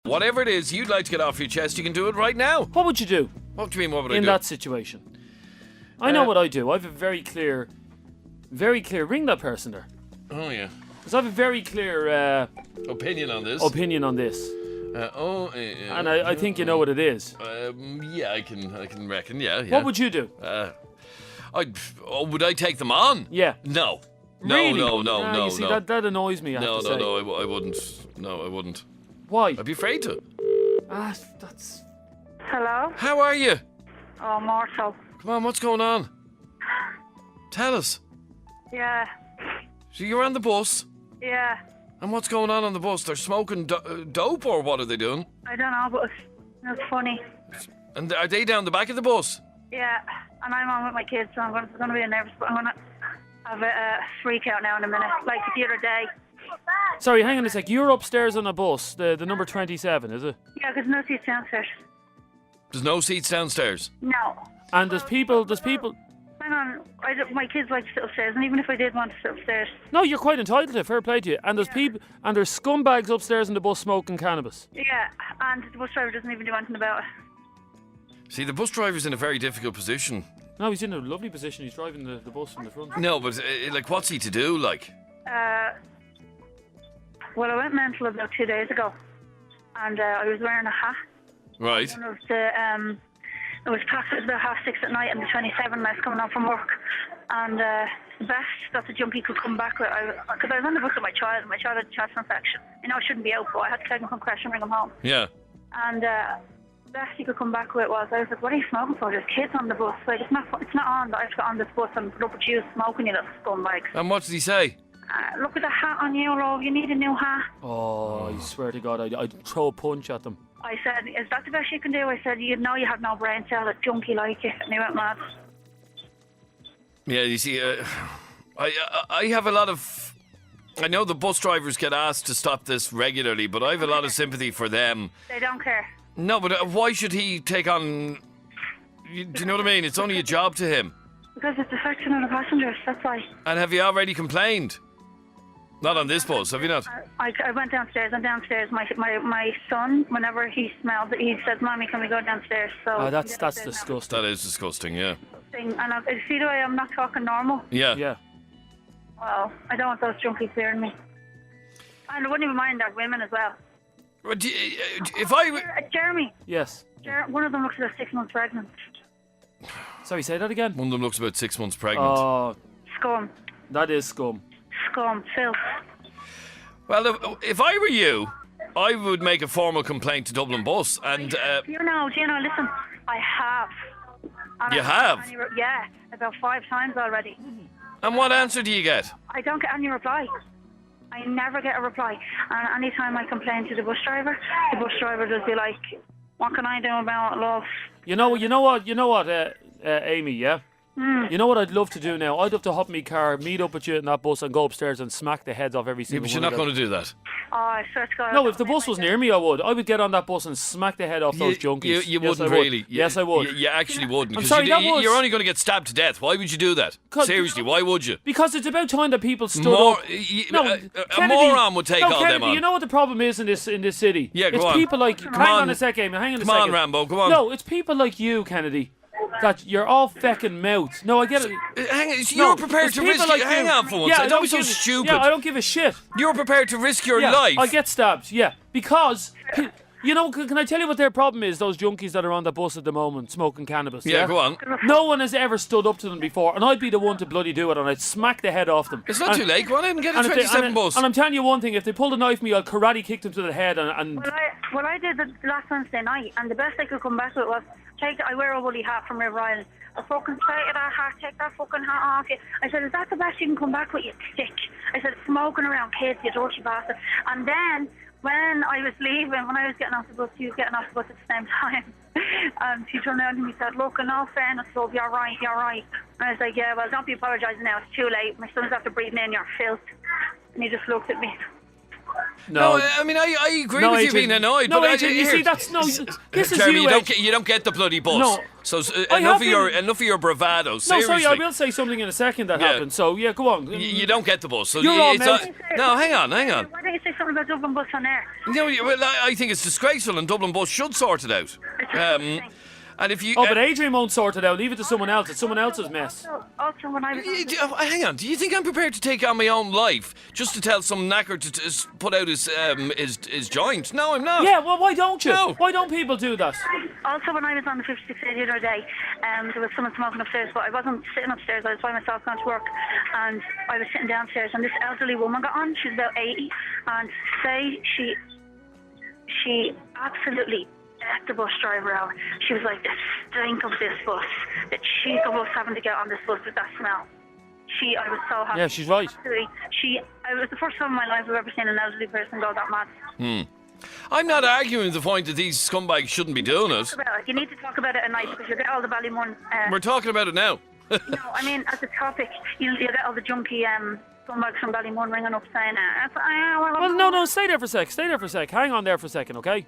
Whatever it is you'd like to get off your chest, you can do it right now. What would you do? What do you mean, what would I do? In that situation. I know what I do. I have a very clear, ring that person there. Oh, yeah. Because I have a very clear opinion on this. And I think you know what it is. Yeah, I can reckon, yeah. What would you do? Would I take them on? Yeah. No. Really? No. You see, that annoys me, I have to say. No, I wouldn't. No, I wouldn't. Why? I'd be afraid to. That's... Hello? How are you? Oh, mortal. Come on, what's going on? Tell us. Yeah. So you're on the bus? Yeah. And what's going on the bus? They're smoking dope, or what are they doing? I don't know, but it's funny. And are they down the back of the bus? Yeah, and I'm on with my kids, so I'm going to be nervous, but I'm going to have a freak out now in a minute, like the other day. Sorry, hang on a sec. You're upstairs on a bus, the number 27, is it? Yeah, because no seats downstairs. There's no seats downstairs? No. And there's people... Hang on, my kids like to sit upstairs, and even if I did want to sit upstairs... No, you're quite entitled to it, fair play to you. And there's people... And there's scumbags upstairs in the bus smoking cannabis. Yeah, and the bus driver doesn't even do anything about it. See, the bus driver's in a very difficult position. No, he's in a lovely position. He's driving the bus from the front. No, but, what's he to do, like? Well, I went mental about 2 days ago, and I was wearing a hat. Right. One of the, it was past about 6:30 at night, and the 27, and I was coming home from work, and the best that the junkie could come back with, because I was on the bus with my child had a chest infection. You know, I shouldn't be out, but I had to take him from crash and bring him home. Yeah. And the best he could come back with was, I was like, what are you smoking for? There's kids on the bus. Like, it's not on that I have to get on this bus and put up with you smoking, you little scumbags. And what did he say? Look at the hat on you, love. You need a new hat. Oh, I swear to God, I'd throw a punch at them. I said, is that the best you can do? I said, you know you have no brain cell, a junkie like you. And he went mad. Yeah, you see, I have a lot of... I know the bus drivers get asked to stop this regularly, but I have a lot of sympathy for them. They don't care. No, but why should he take on... Do you know what I mean? It's only a job to him. Because it's affecting other passengers, that's why. And have you already complained? Not on this bus, have you not? I went downstairs. I'm downstairs. My son, whenever he smelled it, he said, Mommy, can we go downstairs? So that's disgusting. That is disgusting, yeah. And see the way I'm not talking normal? Yeah. Yeah. Well, I don't want those junkies hearing me. And I wouldn't even mind that women as well. If I... Jeremy. Yes. One of them looks about 6 months pregnant. Sorry, say that again? One of them looks about 6 months pregnant. Oh. Scum. That is scum. Scum. Filth. Well, if I were you, I would make a formal complaint to Dublin Bus and... Do you know, listen, I have. And You have? Yeah, about 5 times already. And what answer do you get? I don't get any reply. I never get a reply. And anytime I complain to the bus driver does be like, what can I do about it, love? You know what, Amy, yeah? You know what I'd love to do now? I'd love to hop in my car, meet up with you in that bus and go upstairs and smack the heads off every single one. But you're not going to do that. Oh, I swear to God. No, if the bus was near me, I would. I would get on that bus and smack the head off those junkies. You Yes, wouldn't I would. really. Yes, I would. You actually wouldn't. I'm sorry, You're only going to get stabbed to death. Why would you do that? Seriously, why would you? Because it's about time that people stood up. A moron would take all them on. You know what the problem is in this city? Yeah, it's go on. people like... Come hang on. on a sec, Amy. Hang on a second. Come on, Rambo. Come on. No, it's people like you, Kennedy. That you're all feckin' mouth. No, I get it. You're prepared to risk like hang on for once. Yeah, don't be so stupid. Yeah, I don't give a shit. You're prepared to risk your Yeah, life. I get stabbed, yeah. Because, you know, can I tell you what their problem is, those junkies that are on the bus at the moment, smoking cannabis? Yeah, go on. No one has ever stood up to them before, and I'd be the one to bloody do it, and I'd smack the head off them. It's not too late. Go on in and get a 27 bus. And I'm telling you one thing, if they pulled a knife at me, I'll karate kick them to the head and... Well, I did the last Wednesday night, and the best I could come back with was, I wear a woolly hat from River Island. I fucking take that hat, take that fucking hat off you. I said, is that the best you can come back with, you stick? I said, smoking around kids, you dirty bastard. And then, when I was leaving, when I was getting off the bus, she was getting off the bus at the same time. And she turned around to me and said, look, in all fairness, love, you're right. And I was like, yeah, well, don't be apologising now, it's too late. My son's after breathing in your filth. And he just looked at me. No, I mean, I agree No, with you Adrian. being annoyed, No, but Adrian, you here- see, that's no. This is Jeremy, you. you don't get the bloody bus. No. So I enough have of your bravado. No, Seriously. sorry, I will say something in a second that Yeah. happened. So yeah, go on. You don't get the bus. So You're all it's mad. no, hang on. Why don't you say something about Dublin bus on air? No, well, I think it's disgraceful, and Dublin Bus should sort it out. And if you, Oh, but Adrian won't sort it out. Leave it to someone else. It's someone else's mess. Also, when I was hang on. Do you think I'm prepared to take on my own life just to tell some knacker to put out his joint? No, I'm not. Yeah, well, why don't you? No. Why don't people do that? Also, when I was on the 56 the other day, there was someone smoking upstairs, but I wasn't sitting upstairs. I was by myself going to work, and I was sitting downstairs, and this elderly woman got on. She was about 80, and she absolutely let the bus driver out. She was like, the stink of this bus, the cheek of us having to get on this bus with that smell. I was so happy. Yeah, she's right. It was the first time in my life I've ever seen an elderly person go that mad. I'm not arguing the point that these scumbags shouldn't be doing it. You need to talk about it at night because you get all the Ballymun. We're talking about it now. No, I mean, as a topic, you get all the junky scumbags from Ballymun ringing up saying, Well, no, stay there for a sec. Hang on there for a second, okay?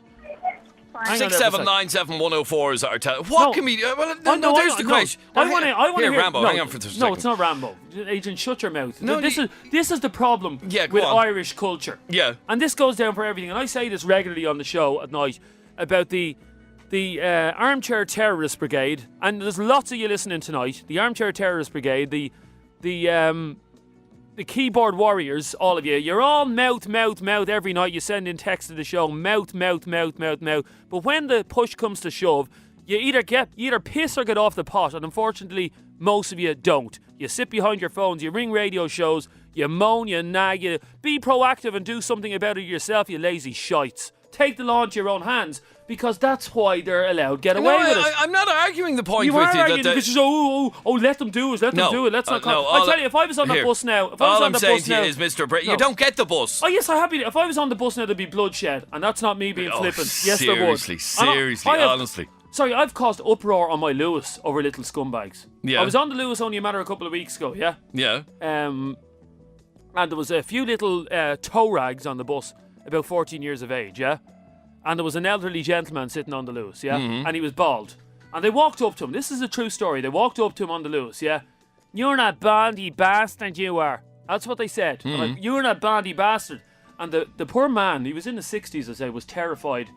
Hang on there for a sec. 6797104 is our What can we do? Well, there's the question. I want to Here, hear Rambo, no, hang on for a second. No, it's not Rambo. Adrian, shut your mouth. No, this is the problem Yeah, go with on. Irish culture. Yeah. And this goes down for everything. And I say this regularly on the show at night about the armchair terrorist brigade. And there's lots of you listening tonight. The armchair terrorist brigade, the keyboard warriors, all of you, you're all mouth every night. You send in text to the show, mouth. But when the push comes to shove, you either piss or get off the pot. And unfortunately, most of you don't. You sit behind your phones, you ring radio shows, you moan, you nag, you be proactive and do something about it yourself, you lazy shites. Take the law into your own hands, because that's why they're allowed to get away with it. I'm not arguing the point You with are you. arguing because you say, let them do it, let them do it. Let's not. I tell you, if I was on the bus now, all I'm saying to you is, Mr. Brett, you don't get the bus. Oh yes, I'm happy. If I was on the bus now, there'd be bloodshed, and that's not me being flippant. Yes, there would. Seriously, honestly. Sorry, I've caused uproar on my Lewis over little scumbags. Yeah. I was on the Lewis only a matter of a couple of weeks ago. Yeah. Yeah. And there was a few little tow rags on the bus, about 14 years of age. Yeah. And there was an elderly gentleman sitting on the Lewis, yeah? Mm-hmm. And he was bald. And they walked up to him. This is a true story. They walked up to him on the Lewis, yeah? You're not bandy bastard, you are. That's what they said. Mm-hmm. Like, you're not bandy bastard. And the poor man, he was in the 60s, I say, was terrified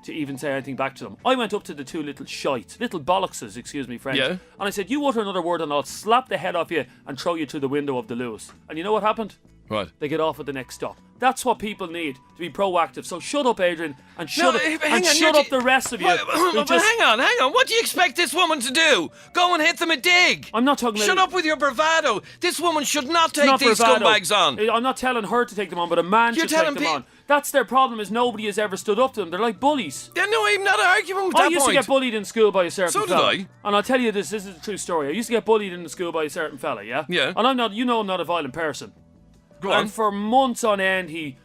to even say anything back to them. I went up to the two little shites, little bollockses, excuse me, French. Yeah. And I said, you utter another word and I'll slap the head off you and throw you through the window of the Lewis. And you know what happened? What? They get off at the next stop. That's what people need, to be proactive. So shut up, Adrian, and shut up the rest of you. But hang on. What do you expect this woman to do? Go and hit them a dig. I'm not talking about... Shut up with your bravado. This woman should not take not these bravado. scumbags on. I'm not telling her to take them on, but a man should take them on. That's their problem, is nobody has ever stood up to them. They're like bullies. Yeah, no, I'm not arguing with that I used to get bullied in school by a certain So did fella. I. And I'll tell you this is a true story. I used to get bullied in the school by a certain fella, yeah? Yeah. And I'm not a violent person. Go on. And for months on end, he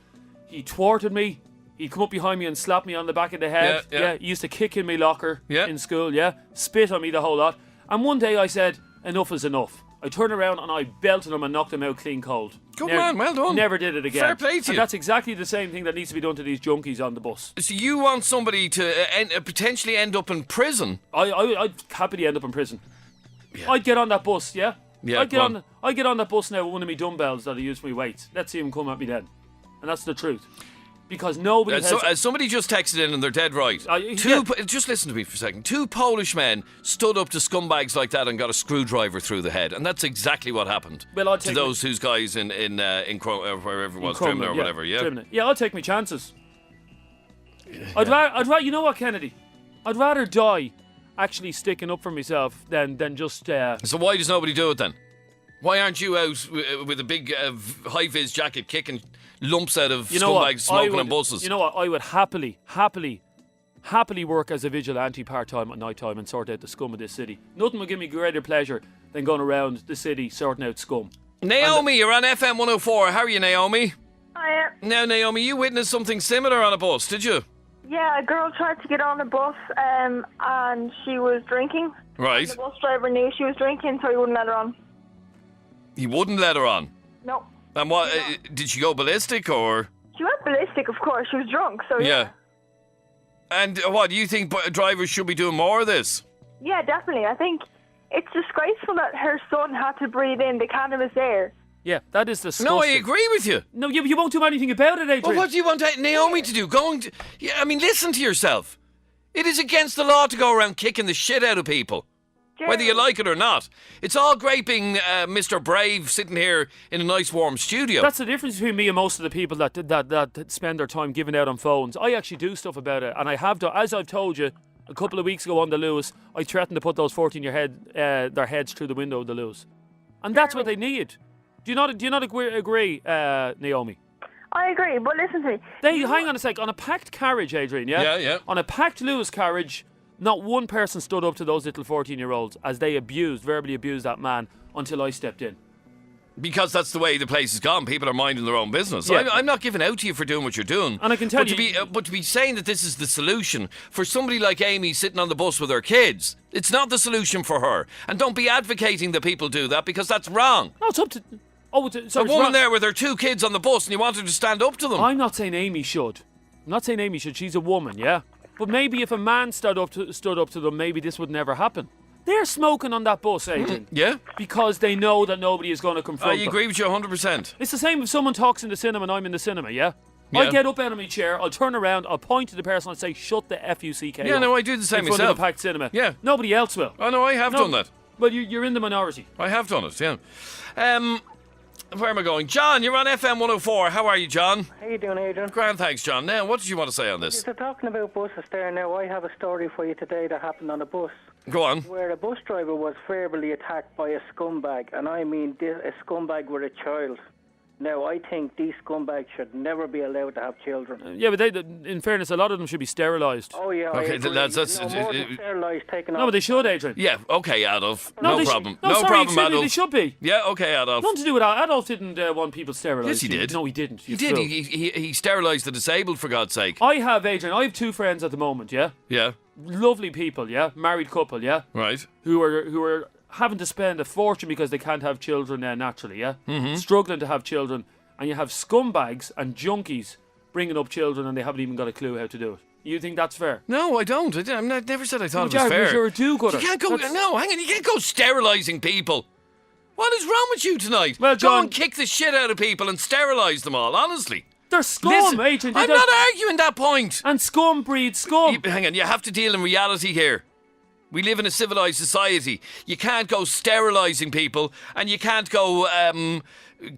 thwarted me. He'd come up behind me and slap me on the back of the head. Yeah. He used to kick in my locker Yeah. in school, spit on me the whole lot. And one day I said, enough is enough. I turned around and I belted him and knocked him out clean cold. Good man, well done. Never did it again. Fair play to you. And that's exactly the same thing that needs to be done to these junkies on the bus. So you want somebody to potentially end up in prison? I'd happily end up in prison. Yeah. I'd get on that bus, yeah? Yeah, I'd get on that bus now with one of my dumbbells that I use for my weights. Let's see him come at me then. And that's the truth. Because nobody has... somebody just texted in and they're dead right. Just listen to me for a second. Two Polish men stood up to scumbags like that and got a screwdriver through the head, and that's exactly what happened to those whose guys in wherever it was, Trimner or whatever. Yeah, Trimner. Yeah, I'll take my chances. I'd rather, you know what, Kennedy? I'd rather die actually sticking up for myself than just... So why does nobody do it then? Why aren't you out with a big high-vis jacket kicking lumps out of scumbags smoking on buses? You know what? I would happily work as a vigilante part-time at night time and sort out the scum of this city. Nothing would give me greater pleasure than going around the city sorting out scum. Naomi, you're on FM104. How are you, Naomi? Hiya. Now, Naomi, you witnessed something similar on a bus, did you? Yeah, a girl tried to get on a bus and she was drinking. Right. The bus driver knew she was drinking, so he wouldn't let her on. He wouldn't let her on? No. And what, did she go ballistic or...? She went ballistic, of course. She was drunk, so Yeah. And what, do you think drivers should be doing more of this? Yeah, definitely. I think it's disgraceful that her son had to breathe in the cannabis air. Yeah, that is disgusting. No, I agree with you. No, you won't do anything about it, Adrian. Well, what do you want Naomi to do? Yeah, I mean, listen to yourself. It is against the law to go around kicking the shit out of people. Whether you like it or not. It's all great being Mr. Brave sitting here in a nice warm studio. That's the difference between me and most of the people that spend their time giving out on phones. I actually do stuff about it, and I have done, as I've told you a couple of weeks ago on the Lewis, I threatened to put those 14-year-old their heads through the window of the Lewis. And that's what they need. Do you not agree, Naomi? I agree, but listen to me. Hang on a sec. On a packed carriage, Adrian, yeah? Yeah. On a packed Lewis carriage, not one person stood up to those little 14-year-olds as they verbally abused that man until I stepped in. Because that's the way the place has gone. People are minding their own business. Yeah. I'm not giving out to you for doing what you're doing. And I can tell but to be saying that this is the solution for somebody like Amy sitting on the bus with her kids, it's not the solution for her. And don't be advocating that people do that, because that's wrong. No, it's up to... So a woman there with her 2 kids on the bus and you want her to stand up to them. I'm not saying Amy should. She's a woman, yeah? But maybe if a man stood up to them, maybe this would never happen. They're smoking on that bus, Adrian. Yeah? Because they know that nobody is going to confront them. I agree with you 100%. It's the same if someone talks in the cinema and I'm in the cinema, yeah? Yeah. I get up out of my chair, I'll turn around, I'll point to the person and say, shut the F-U-C-K. Yeah, no, I do the same in front myself. of a packed cinema. Yeah. Nobody else will. Oh, no, I have done that. Well, you're in the minority. I have done it, yeah. Where am I going? John, you're on FM104. How are you, John? How you doing, Adrian? Grand, thanks, John. Now, what did you want to say on this? You're talking about buses there now. I have a story for you today that happened on a bus. Go on. Where a bus driver was verbally attacked by a scumbag, and I mean a scumbag with a child. Now, I think these scumbags should never be allowed to have children. Yeah, but in fairness, a lot of them should be sterilised. Oh, yeah. Okay, that's more than sterilised, taken No, off. but they should, Adrian. Yeah, okay, Adolf. No problem. No problem, Adolf. They should be. Yeah, okay, Adolf. Nothing to do with that. Adolf didn't want people sterilised. Yes, he did. No, he didn't. He did. He sterilised the disabled, for God's sake. I have 2 friends at the moment, yeah? Yeah. Lovely people, yeah? Married couple, yeah? Right. Who are having to spend a fortune because they can't have children naturally, yeah? Mm-hmm. Struggling to have children. And you have scumbags and junkies bringing up children and they haven't even got a clue how to do it. You think that's fair? No, I don't. I never said I thought it was Jared, fair. You're a do-gooder. You can't go... No, hang on. You can't go sterilising people. What is wrong with you tonight? Well, John, go and kick the shit out of people and sterilise them all, honestly. They're scum, Listen, Adrian. I'm not arguing that point. And scum breeds scum. Hang on, you have to deal in reality here. We live in a civilised society. You can't go sterilising people and you can't go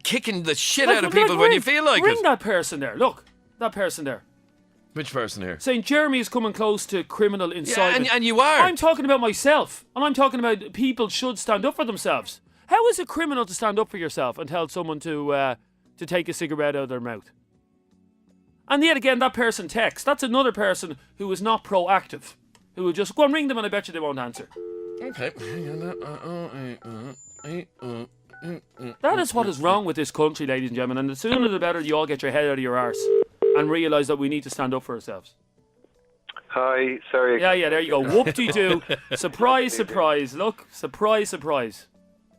kicking the shit out of people when you feel like Bring it. that person there. Look, that person there. Which person here? Saying Jeremy is coming close to criminal incitement. And you are. I'm talking about myself. And I'm talking about people should stand up for themselves. How is it criminal to stand up for yourself and tell someone to take a cigarette out of their mouth? And yet again, that person texts. That's another person who is not proactive. Who would just go and ring them and I bet you they won't answer. Okay. That is what is wrong with this country, ladies and gentlemen. And the sooner the better you all get your head out of your arse and realise that we need to stand up for ourselves. Hi, sorry. Yeah, there you go. Whoop-de-doo. Surprise, surprise. Look, surprise, surprise.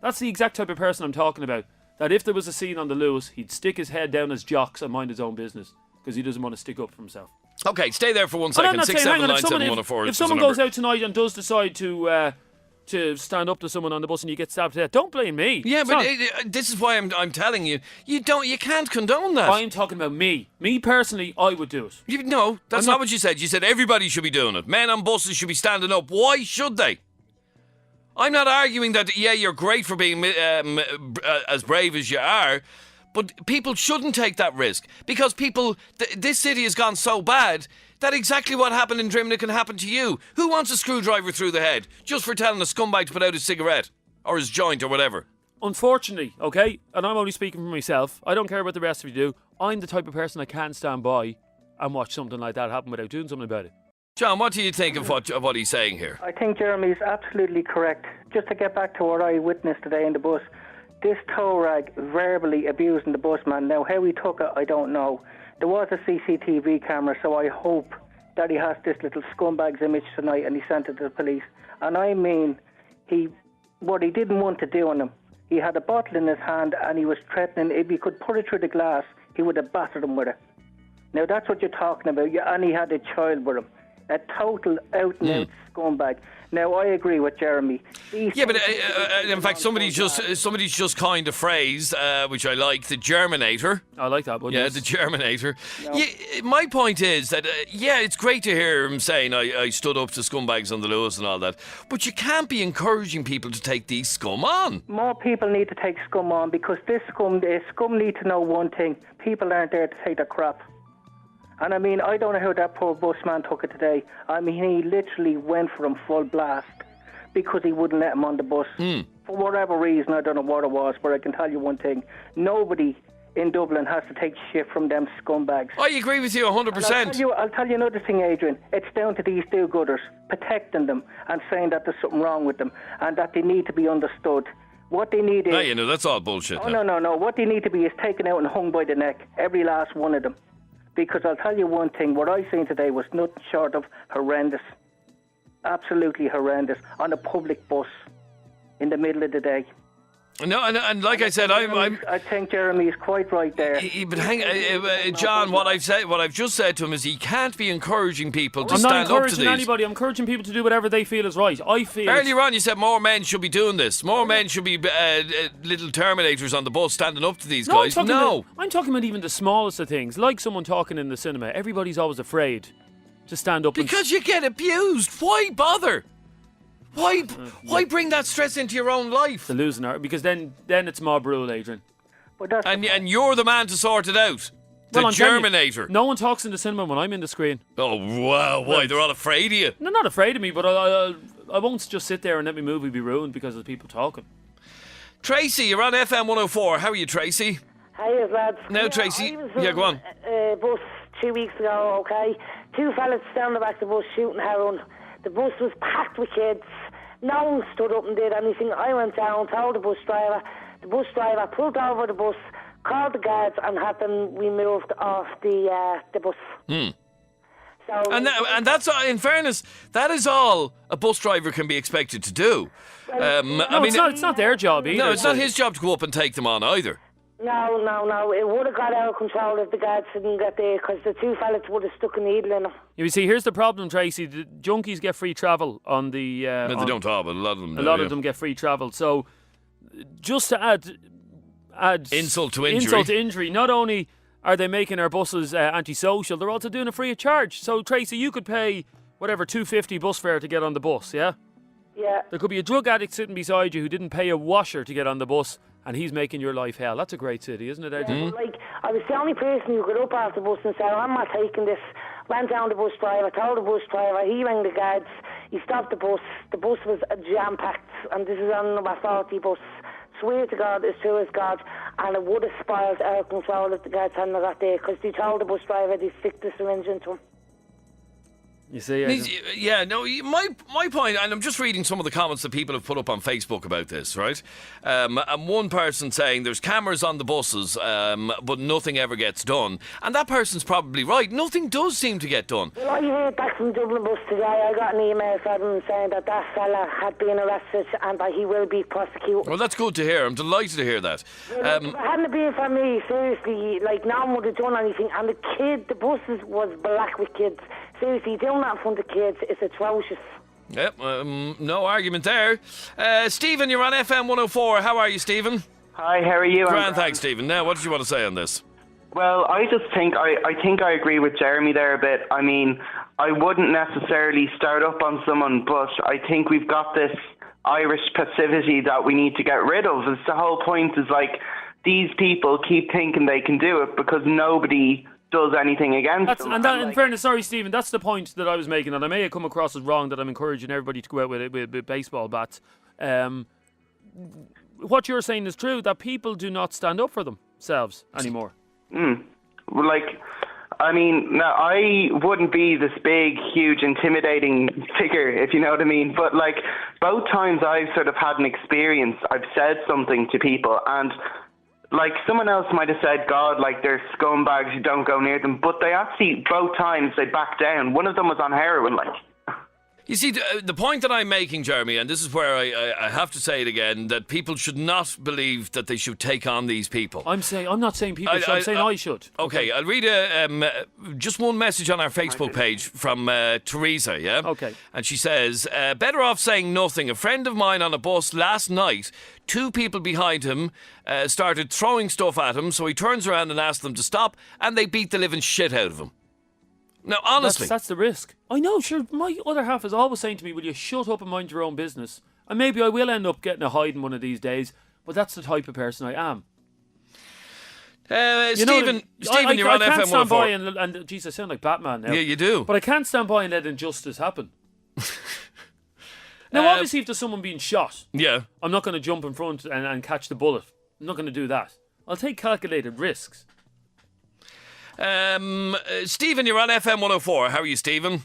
That's the exact type of person I'm talking about. That if there was a scene on the Lewis, he'd stick his head down his jocks and mind his own business because he doesn't want to stick up for himself. Okay, stay there for 1 And I'm second. not saying, 6797104. if someone goes out tonight and does decide to stand up to someone on the bus and you get stabbed to death, don't blame me. Yeah, but this is why I'm telling you. You can't condone that. I'm talking about me. Me personally, I would do it. No, that's not what you said. You said everybody should be doing it. Men on buses should be standing up. Why should they? I'm not arguing that, you're great for being as brave as you are, but people shouldn't take that risk. Because this city has gone so bad that exactly what happened in Drimna can happen to you. Who wants a screwdriver through the head just for telling a scumbag to put out his cigarette or his joint or whatever? Unfortunately, okay, and I'm only speaking for myself, I don't care what the rest of you do, I'm the type of person I can't stand by and watch something like that happen without doing something about it. John, what do you think of what he's saying here? I think Jeremy is absolutely correct. Just to get back to what I witnessed today in the bus, this tow rag verbally abusing the busman. Now, how he took it, I don't know. There was a CCTV camera, so I hope that he has this little scumbag's image tonight and he sent it to the police. And I mean, what he didn't want to do on him, he had a bottle in his hand and he was threatening if he could put it through the glass, he would have battered him with it. Now, that's what you're talking about. And he had a child with him. A total out-and-out scumbag. Now, I agree with Jeremy. Yeah, but in fact, somebody's just coined a phrase, which I like, the Germinator. I like that one. Yeah, yes. the Germinator. No. Yeah, my point is that, it's great to hear him saying I stood up to scumbags on the Lewis and all that, but you can't be encouraging people to take these scum on. More people need to take scum on because scum need to know one thing. People aren't there to take their crap. And I mean, I don't know how that poor busman took it today. I mean, he literally went for him full blast because he wouldn't let him on the bus. For whatever reason, I don't know what it was, but I can tell you one thing. Nobody in Dublin has to take shit from them scumbags. I agree with you 100%. I'll tell you another thing, Adrian. It's down to these do-gooders protecting them and saying that there's something wrong with them and that they need to be understood. What they need is... No, you know, that's all bullshit. No. What they need to be is taken out and hung by the neck, every last one of them. Because I'll tell you one thing, what I seen today was nothing short of horrendous. Absolutely horrendous. On a public bus in the middle of the day. No, and like I said, I think Jeremy is quite right there. But John, what I've just said to him is he can't be encouraging people to I'm stand not up to encouraging these. anybody. I'm encouraging people to do whatever they feel is right. I feel Earlier on, you said more men should be doing this. More men should be little Terminators on the bus standing up to these guys. I'm talking about even the smallest of things, like someone talking in the cinema. Everybody's always afraid to stand up. Because you get abused. Why bother? Why bring that stress into your own life? The losing art, because then it's mob rule, Adrian. And you're the man to sort it out. The Germinator. No one talks in the cinema when I'm in the screen. Oh, wow. Why? They're all afraid of you. They're not afraid of me, but I won't just sit there and let my movie be ruined because of the people talking. Tracy, you're on FM104. How are you, Tracy? Hiya, lads. Now, Tracy. Yeah, go on. Bus 2 weeks ago, okay? Two fellas down the back of the bus shooting heroin. The bus was packed with kids. No one stood up and did anything. I went down, told the bus driver. The bus driver pulled over the bus, called the guards, and had them removed off the bus. So, and that's, in fairness, that is all a bus driver can be expected to do. It's not their job either. No, it's not his job to go up and take them on either. No. It would have got out of control if the guards didn't get there, because the two fellas would have stuck a needle in them. You see, here's the problem, Tracy. The junkies get free travel on the... they don't all, but a lot of them do. A lot of them get free travel. So, just to add insult to injury, not only are they making our buses antisocial, they're also doing it free of charge. So, Tracy, you could pay, whatever, $2.50 bus fare to get on the bus, yeah? Yeah. There could be a drug addict sitting beside you who didn't pay a washer to get on the bus, and he's making your life hell. That's a great city, isn't it, Adrian? Like, I was the only person who got up off the bus and said, I'm not taking this. Went down the bus driver, told the bus driver, he rang the guards, he stopped the bus was jam-packed, and this is on number 40 bus. Swear to God, as true as God, and it would have spiraled out of control if the guards hadn't got there, because they told the bus driver they'd stick the syringe into him. You see, my point, and I'm just reading some of the comments that people have put up on Facebook about this, right? And one person saying there's cameras on the buses, but nothing ever gets done. And that person's probably right. Nothing does seem to get done. Well, I heard back from Dublin bus today. I got an email from them saying that fella had been arrested and that he will be prosecuted. Well, that's good to hear. I'm delighted to hear that. If it hadn't been for me, seriously, like, no one would have done anything. And the buses was black with kids. Seriously, doing that in front of kids is atrocious. Yep, no argument there. Stephen, you're on FM104. How are you, Stephen? Hi, how are you? Grand, thanks, Stephen. Now, what did you want to say on this? Well, I just think I agree with Jeremy there a bit. I mean, I wouldn't necessarily start up on someone, but I think we've got this Irish passivity that we need to get rid of. It's the whole point is, like, these people keep thinking they can do it because nobody does anything against them. And in fairness, sorry, Stephen, that's the point that I was making, and I may have come across as wrong that I'm encouraging everybody to go out with baseball bats. What you're saying is true, that people do not stand up for themselves anymore. Like, I mean, now, I wouldn't be this big, huge, intimidating figure, if you know what I mean, but, like, both times I've sort of had an experience, I've said something to people, and like, someone else might have said, God, like, they're scumbags, you don't go near them. But they actually, both times, they backed down. One of them was on heroin, like. You see, the point that I'm making, Jeremy, and this is where I have to say it again, that people should not believe that they should take on these people. I'm not saying people should. I'm saying I should. Okay, I'll read just one message on our Facebook page from Teresa, yeah? Okay. And she says, better off saying nothing. A friend of mine on a bus last night, 2 people behind him started throwing stuff at him, so he turns around and asks them to stop, and they beat the living shit out of him. Now, honestly. That's the risk. I know, sure, my other half is always saying to me, will you shut up and mind your own business? And maybe I will end up getting a hiding one of these days, but that's the type of person I am. Stephen, you're on FM104. I can't stand by and geez, I sound like Batman now. Yeah, you do. But I can't stand by and let injustice happen. Now, obviously, if there's someone being shot, I'm not going to jump in front and catch the bullet. I'm not going to do that. I'll take calculated risks. Stephen, you're on FM104. How are you, Stephen?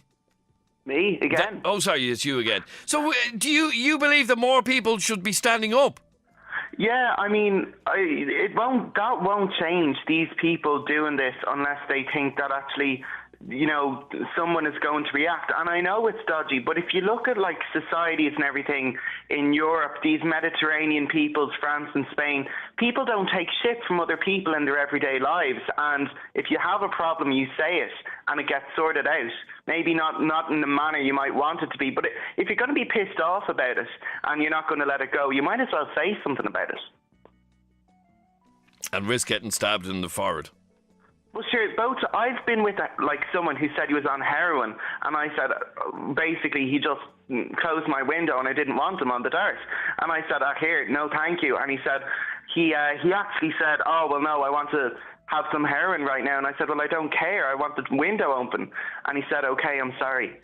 Me again? Sorry, it's you again. So, do you believe that more people should be standing up? Yeah, I mean, that won't change these people doing this unless they think that actually, someone is going to react. And I know it's dodgy, but if you look at like societies and everything in Europe, these Mediterranean peoples, France and Spain, people don't take shit from other people in their everyday lives. And if you have a problem, you say it and it gets sorted out. Maybe not in the manner you might want it to be, but if you're going to be pissed off about it and you're not going to let it go, you might as well say something about it. And risk getting stabbed in the forehead. Well, sure, I've been with someone who said he was on heroin, and I said, basically, he just closed my window and I didn't want him on the dart. And I said, here, no thank you. And he said, he actually said, oh, well, no, I want to have some heroin right now. And I said, well, I don't care. I want the window open. And he said, okay, I'm sorry.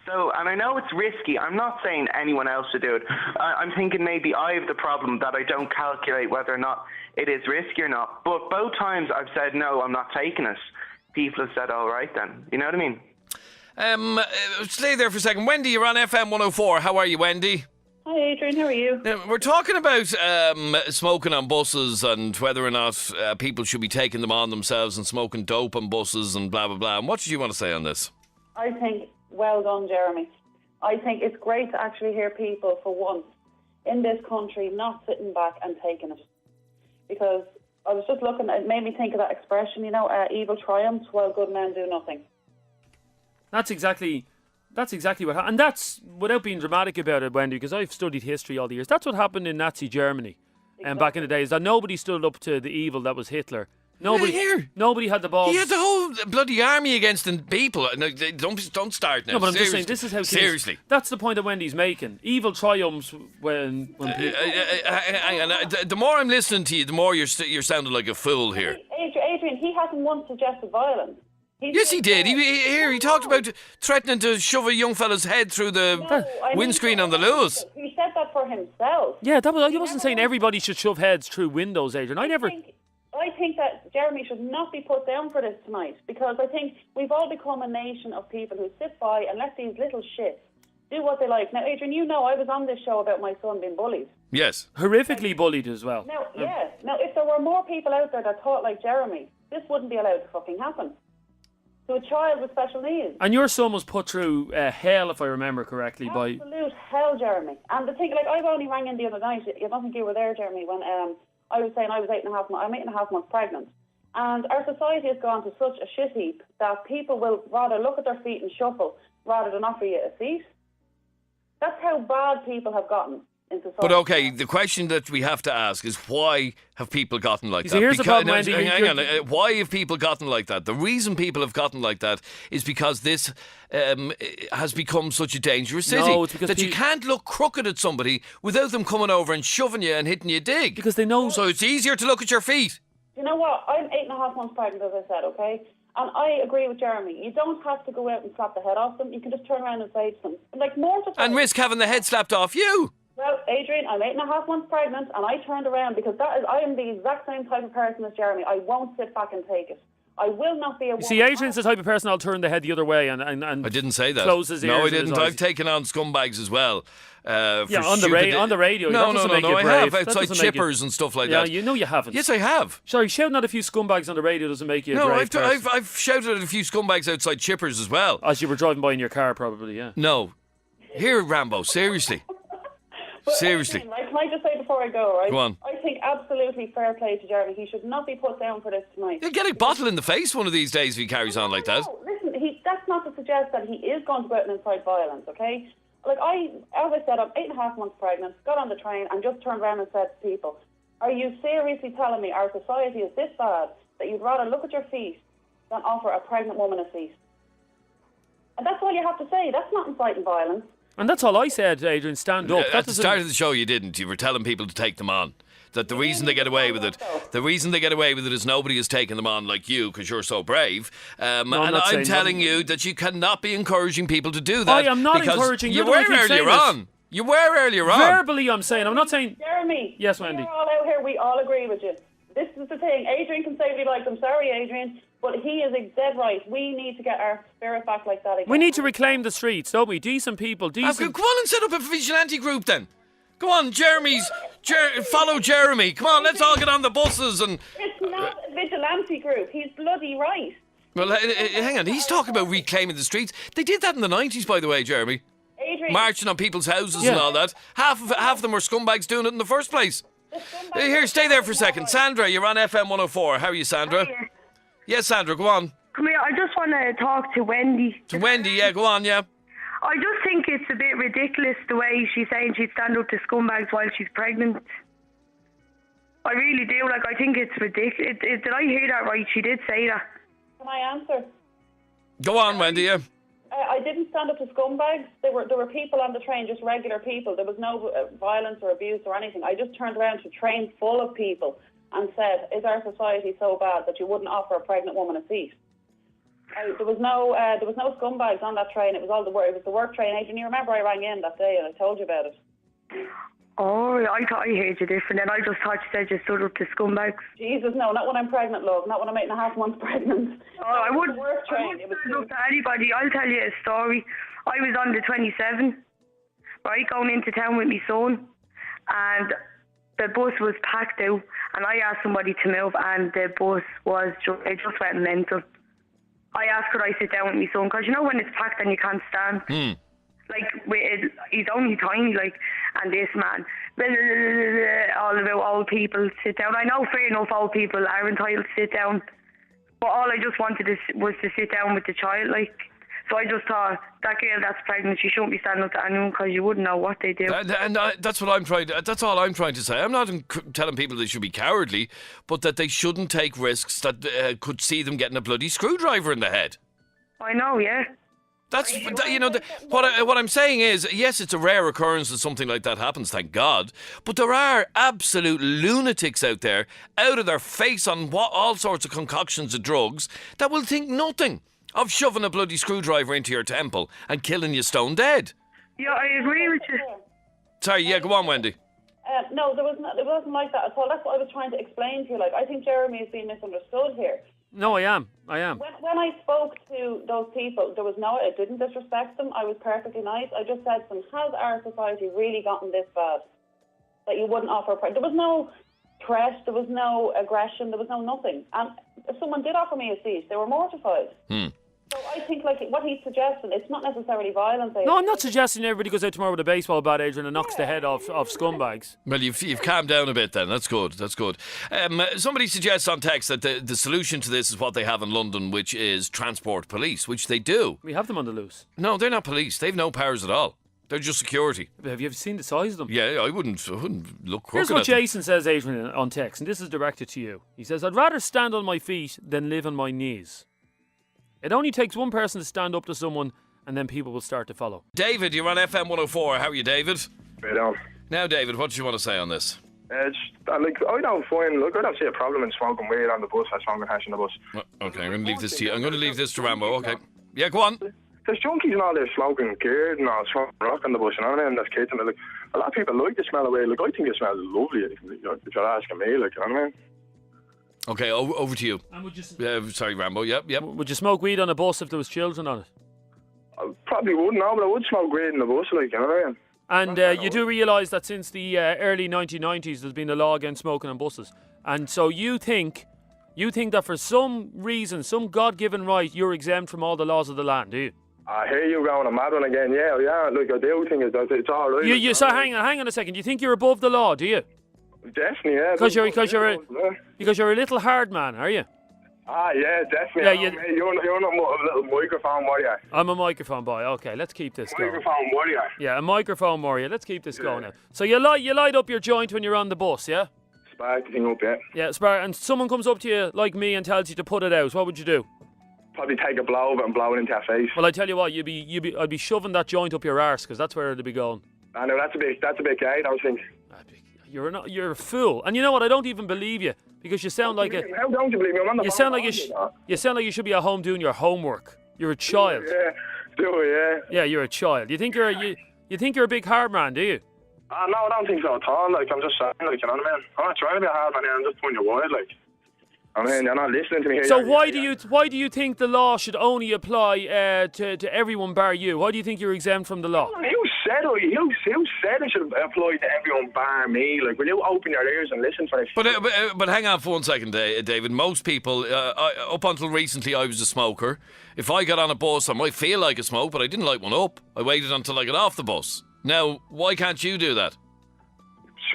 So, and I know it's risky. I'm not saying anyone else should do it. I'm thinking maybe I have the problem that I don't calculate whether or not it is risky or not. But both times I've said, no, I'm not taking it. People have said, all right then. You know what I mean? Stay there for a second. Wendy, you're on FM104. How are you, Wendy? Hi, Adrian. How are you? Now, we're talking about smoking on buses and whether or not people should be taking them on themselves and smoking dope on buses and blah, blah, blah. And what did you want to say on this? I think, well done, Jeremy. I think it's great to actually hear people, for once, in this country, not sitting back and taking it. Because I was just looking, it made me think of that expression, evil triumphs while good men do nothing. That's exactly what happened. And that's, without being dramatic about it, Wendy, because I've studied history all the years, that's what happened in Nazi Germany. And back in the days, that nobody stood up to the evil that was Hitler. Nobody had the balls. He had the whole bloody army against the people. No, don't start now. No, but I'm Seriously. just saying, this is how... Seriously. That's the point that Wendy's making. Evil triumphs when people... Hang on. The more I'm listening to you, the more you're sounding like a fool here. Adrian, he hasn't once suggested violence. Yes, he did. He talked about threatening to shove a young fella's head through the windscreen on the Luas. He said that for himself. Yeah, he wasn't saying everybody should shove heads through windows, Adrian. I think that Jeremy should not be put down for this tonight, because I think we've all become a nation of people who sit by and let these little shits do what they like. Now, Adrian, I was on this show about my son being bullied. Yes. Horrifically bullied as well. Now, if there were more people out there that thought like Jeremy, this wouldn't be allowed to fucking happen. To a child with special needs. And your son was put through hell, if I remember correctly. Absolute hell, Jeremy. And the thing, I only rang in the other night, I don't think you were there, Jeremy, when I was saying I'm 8.5 months pregnant. And our society has gone to such a shit heap that people will rather look at their feet and shuffle rather than offer you a seat. That's how bad people have gotten in society. But okay, the question that we have to ask is, why have people gotten like that? Here's the problem, Wendy. Hang on. Why have people gotten like that? The reason people have gotten like that is because this has become such a dangerous city. No, it's because that you can't look crooked at somebody without them coming over and shoving you and hitting you a dig. Because they know. So it's easier to look at your feet. You know what? I'm 8.5 months pregnant, as I said, okay? And I agree with Jeremy. You don't have to go out and slap the head off them. You can just turn around and say to them, and risk having the head slapped off you. Well, Adrian, I'm 8.5 months pregnant, and I turned around because I am the exact same type of person as Jeremy. I won't sit back and take it. I will not be a woman. See, Adrian's the type of person I'll turn the head the other way and I didn't say that. Close his ears. No, I and didn't. his eyes. I've taken on scumbags as well. On the radio. No, that doesn't make you I brave. have outside chippers and stuff like that. Yeah, you know you haven't. Yes, I have. Sorry, shouting at a few scumbags on the radio doesn't make you a brave person. I've shouted at a few scumbags outside chippers as well. As you were driving by in your car, probably, yeah. No. Here, Rambo, seriously. Seriously. Adrian, can I just say before I go, right? Go on. I think absolutely fair play to Jeremy. He should not be put down for this tonight. He'll get a bottle in the face one of these days if he carries on like that. No, listen, that's not to suggest that he is going to go out and incite violence, okay? Like, as I said, I'm 8.5 months pregnant, got on the train and just turned around and said to people, are you seriously telling me our society is this bad that you'd rather look at your feet than offer a pregnant woman a seat? And that's all you have to say. That's not inciting violence. And that's all I said, Adrian, stand up. At the start of the show you didn't. You were telling people to take them on. That the reason they get away with it, is nobody has taken them on like you because you're so brave. And I'm telling you that you cannot be encouraging people to do that. I am not encouraging. You were earlier on. You were earlier on. Verbally, I'm saying. I'm not saying. Jeremy. Yes, Wendy. We're all out here. We all agree with you. This is the thing. Adrian can say what he likes. I'm sorry, Adrian, but he is dead right. We need to get our spirit back like that again. We need to reclaim the streets, don't we? Decent people, decent. Go on and set up a vigilante group then. Go on, follow Jeremy. Come on, let's all get on the buses and... It's not a vigilante group. He's bloody right. Well, hang on. He's talking about reclaiming the streets. They did that in the 90s, by the way, Jeremy. Adrian. Marching on people's houses and all that. Half of them were scumbags doing it in the first place. Here, stay there for a second. Sandra, you're on FM104. How are you, Sandra? Hiya. Yes, Sandra, go on. Come here, I just want to talk to Wendy. To Wendy, yeah, go on, yeah. I just think it's a bit ridiculous the way she's saying she'd stand up to scumbags while she's pregnant. I really do. Like, I think it's ridiculous. Did I hear that right? She did say that. Can I answer? Go on, Wendy, yeah. I didn't stand up to scumbags. There were people on the train, just regular people. There was no violence or abuse or anything. I just turned around to a train full of people and said, is our society so bad that you wouldn't offer a pregnant woman a seat? There was no scumbags on that train. It was the work train. Adrian, you remember I rang in that day and I told you about it. Oh, I thought I heard you different, and I just thought you said you stood up to scumbags. Jesus, no, not when I'm pregnant, love. Not when I'm 8.5 months pregnant. Oh, I wouldn't stand up to anybody. I'll tell you a story. I was on the 27, right, going into town with my son, and the bus was packed out, and I asked somebody to move, and the bus it just went mental. I asked could I sit down with my son, because you know when it's packed and you can't stand. Like, he's only tiny, like, and this man, all about old people sit down. I know, fair enough, old people are entitled to sit down, but all I just wanted was to sit down with the child, like. So I just thought, that girl that's pregnant, she shouldn't be standing up to anyone because you wouldn't know what they do. And that's what I'm trying to. That's all I'm trying to say. I'm not telling people they should be cowardly, but that they shouldn't take risks that could see them getting a bloody screwdriver in the head. I know, yeah. That's what I'm saying is, yes, it's a rare occurrence that something like that happens, thank God. But there are absolute lunatics out there, out of their face on all sorts of concoctions of drugs, that will think nothing of shoving a bloody screwdriver into your temple and killing you stone dead. Yeah, I agree with you. Sorry, yeah, go on, Wendy. No, it wasn't like that at all. That's what I was trying to explain to you. Like, I think Jeremy is being misunderstood here. No, I am. When I spoke to those people, I didn't disrespect them. I was perfectly nice. I just said to them, has our society really gotten this bad that you wouldn't offer a price? There was no threat, there was no aggression, there was no nothing. And if someone did offer me a seat, they were mortified. So I think, like, what he's suggesting, it's not necessarily violence. No, I'm not suggesting everybody goes out tomorrow with a baseball bat, Adrian, and knocks the head off scumbags. Well, you've calmed down a bit then. That's good. Somebody suggests on text that the solution to this is what they have in London, which is transport police, which they do. We have them on the loose. No, they're not police. They've no powers at all. They're just security. Have you ever seen the size of them? Yeah, I wouldn't look crooked. Here's what Jason says, Adrian, on text, and this is directed to you. He says, I'd rather stand on my feet than live on my knees. It only takes one person to stand up to someone, and then people will start to follow. David, you're on FM104. How are you, David? Right on. Now, David, what do you want to say on this? I don't see a problem in smoking weed on the bus or smoking hash on the bus. Okay, I'm going to leave this to you. I'm going to leave this to Rambo. Okay. Yeah, go on. There's junkies and all there smoking gear and all, smoking rock on the bus, and all them, there's kids, and like, a lot of people like the smell of weed. Like, I think it smells lovely, if you're asking me, like, you know what I mean? Okay, over to you. And would you? Sorry, Rambo. Yep. Would you smoke weed on a bus if there was children on it? I probably wouldn't, no, but I would smoke weed in the bus, like, you know what I mean? And you do realise that since the early 1990s, there's been a law against smoking on buses, and so you think that for some reason, some God-given right, you're exempt from all the laws of the land, do you? I hear you going a mad one again. Yeah. Look, I do think it's all right. You so hang on a second. You think you're above the law, do you? Definitely, yeah. Because you're a little hard man, are you? Yeah, definitely. Yeah, you're not a little microphone warrior. I'm a microphone boy. Okay, let's keep this going. Microphone warrior. Yeah, a microphone warrior. Let's keep this going now. So you light up your joint when you're on the bus, yeah? Spark the thing up, yeah. Yeah, spark. And someone comes up to you like me and tells you to put it out. What would you do? Probably take a blow of it and blow it into your face. Well, I tell you what, I'd be shoving that joint up your arse because that's where it'd be going. I know that's a bit gay, I think. You're a fool, and you know what? I don't even believe you because you sound like a. How don't you believe me? I'm on the You sound like you should be at home doing your homework. You're a child. Yeah, Yeah, you're a child. You think you're a big hard man, do you? No, I don't think so at all. Like, I'm just saying, like, you know what I mean? I'm not trying to be a hard man here. I'm just putting your word, like. I mean, you're not listening to me here. So why do you think the law should only apply to everyone bar you? Why do you think you're exempt from the law? Who said it should apply to everyone bar me? Like, will you open your ears and listen for this? But hang on for 1 second, David. Most people, up until recently, I was a smoker. If I got on a bus, I might feel like a smoke, but I didn't light one up. I waited until I got off the bus. Now, why can't you do that?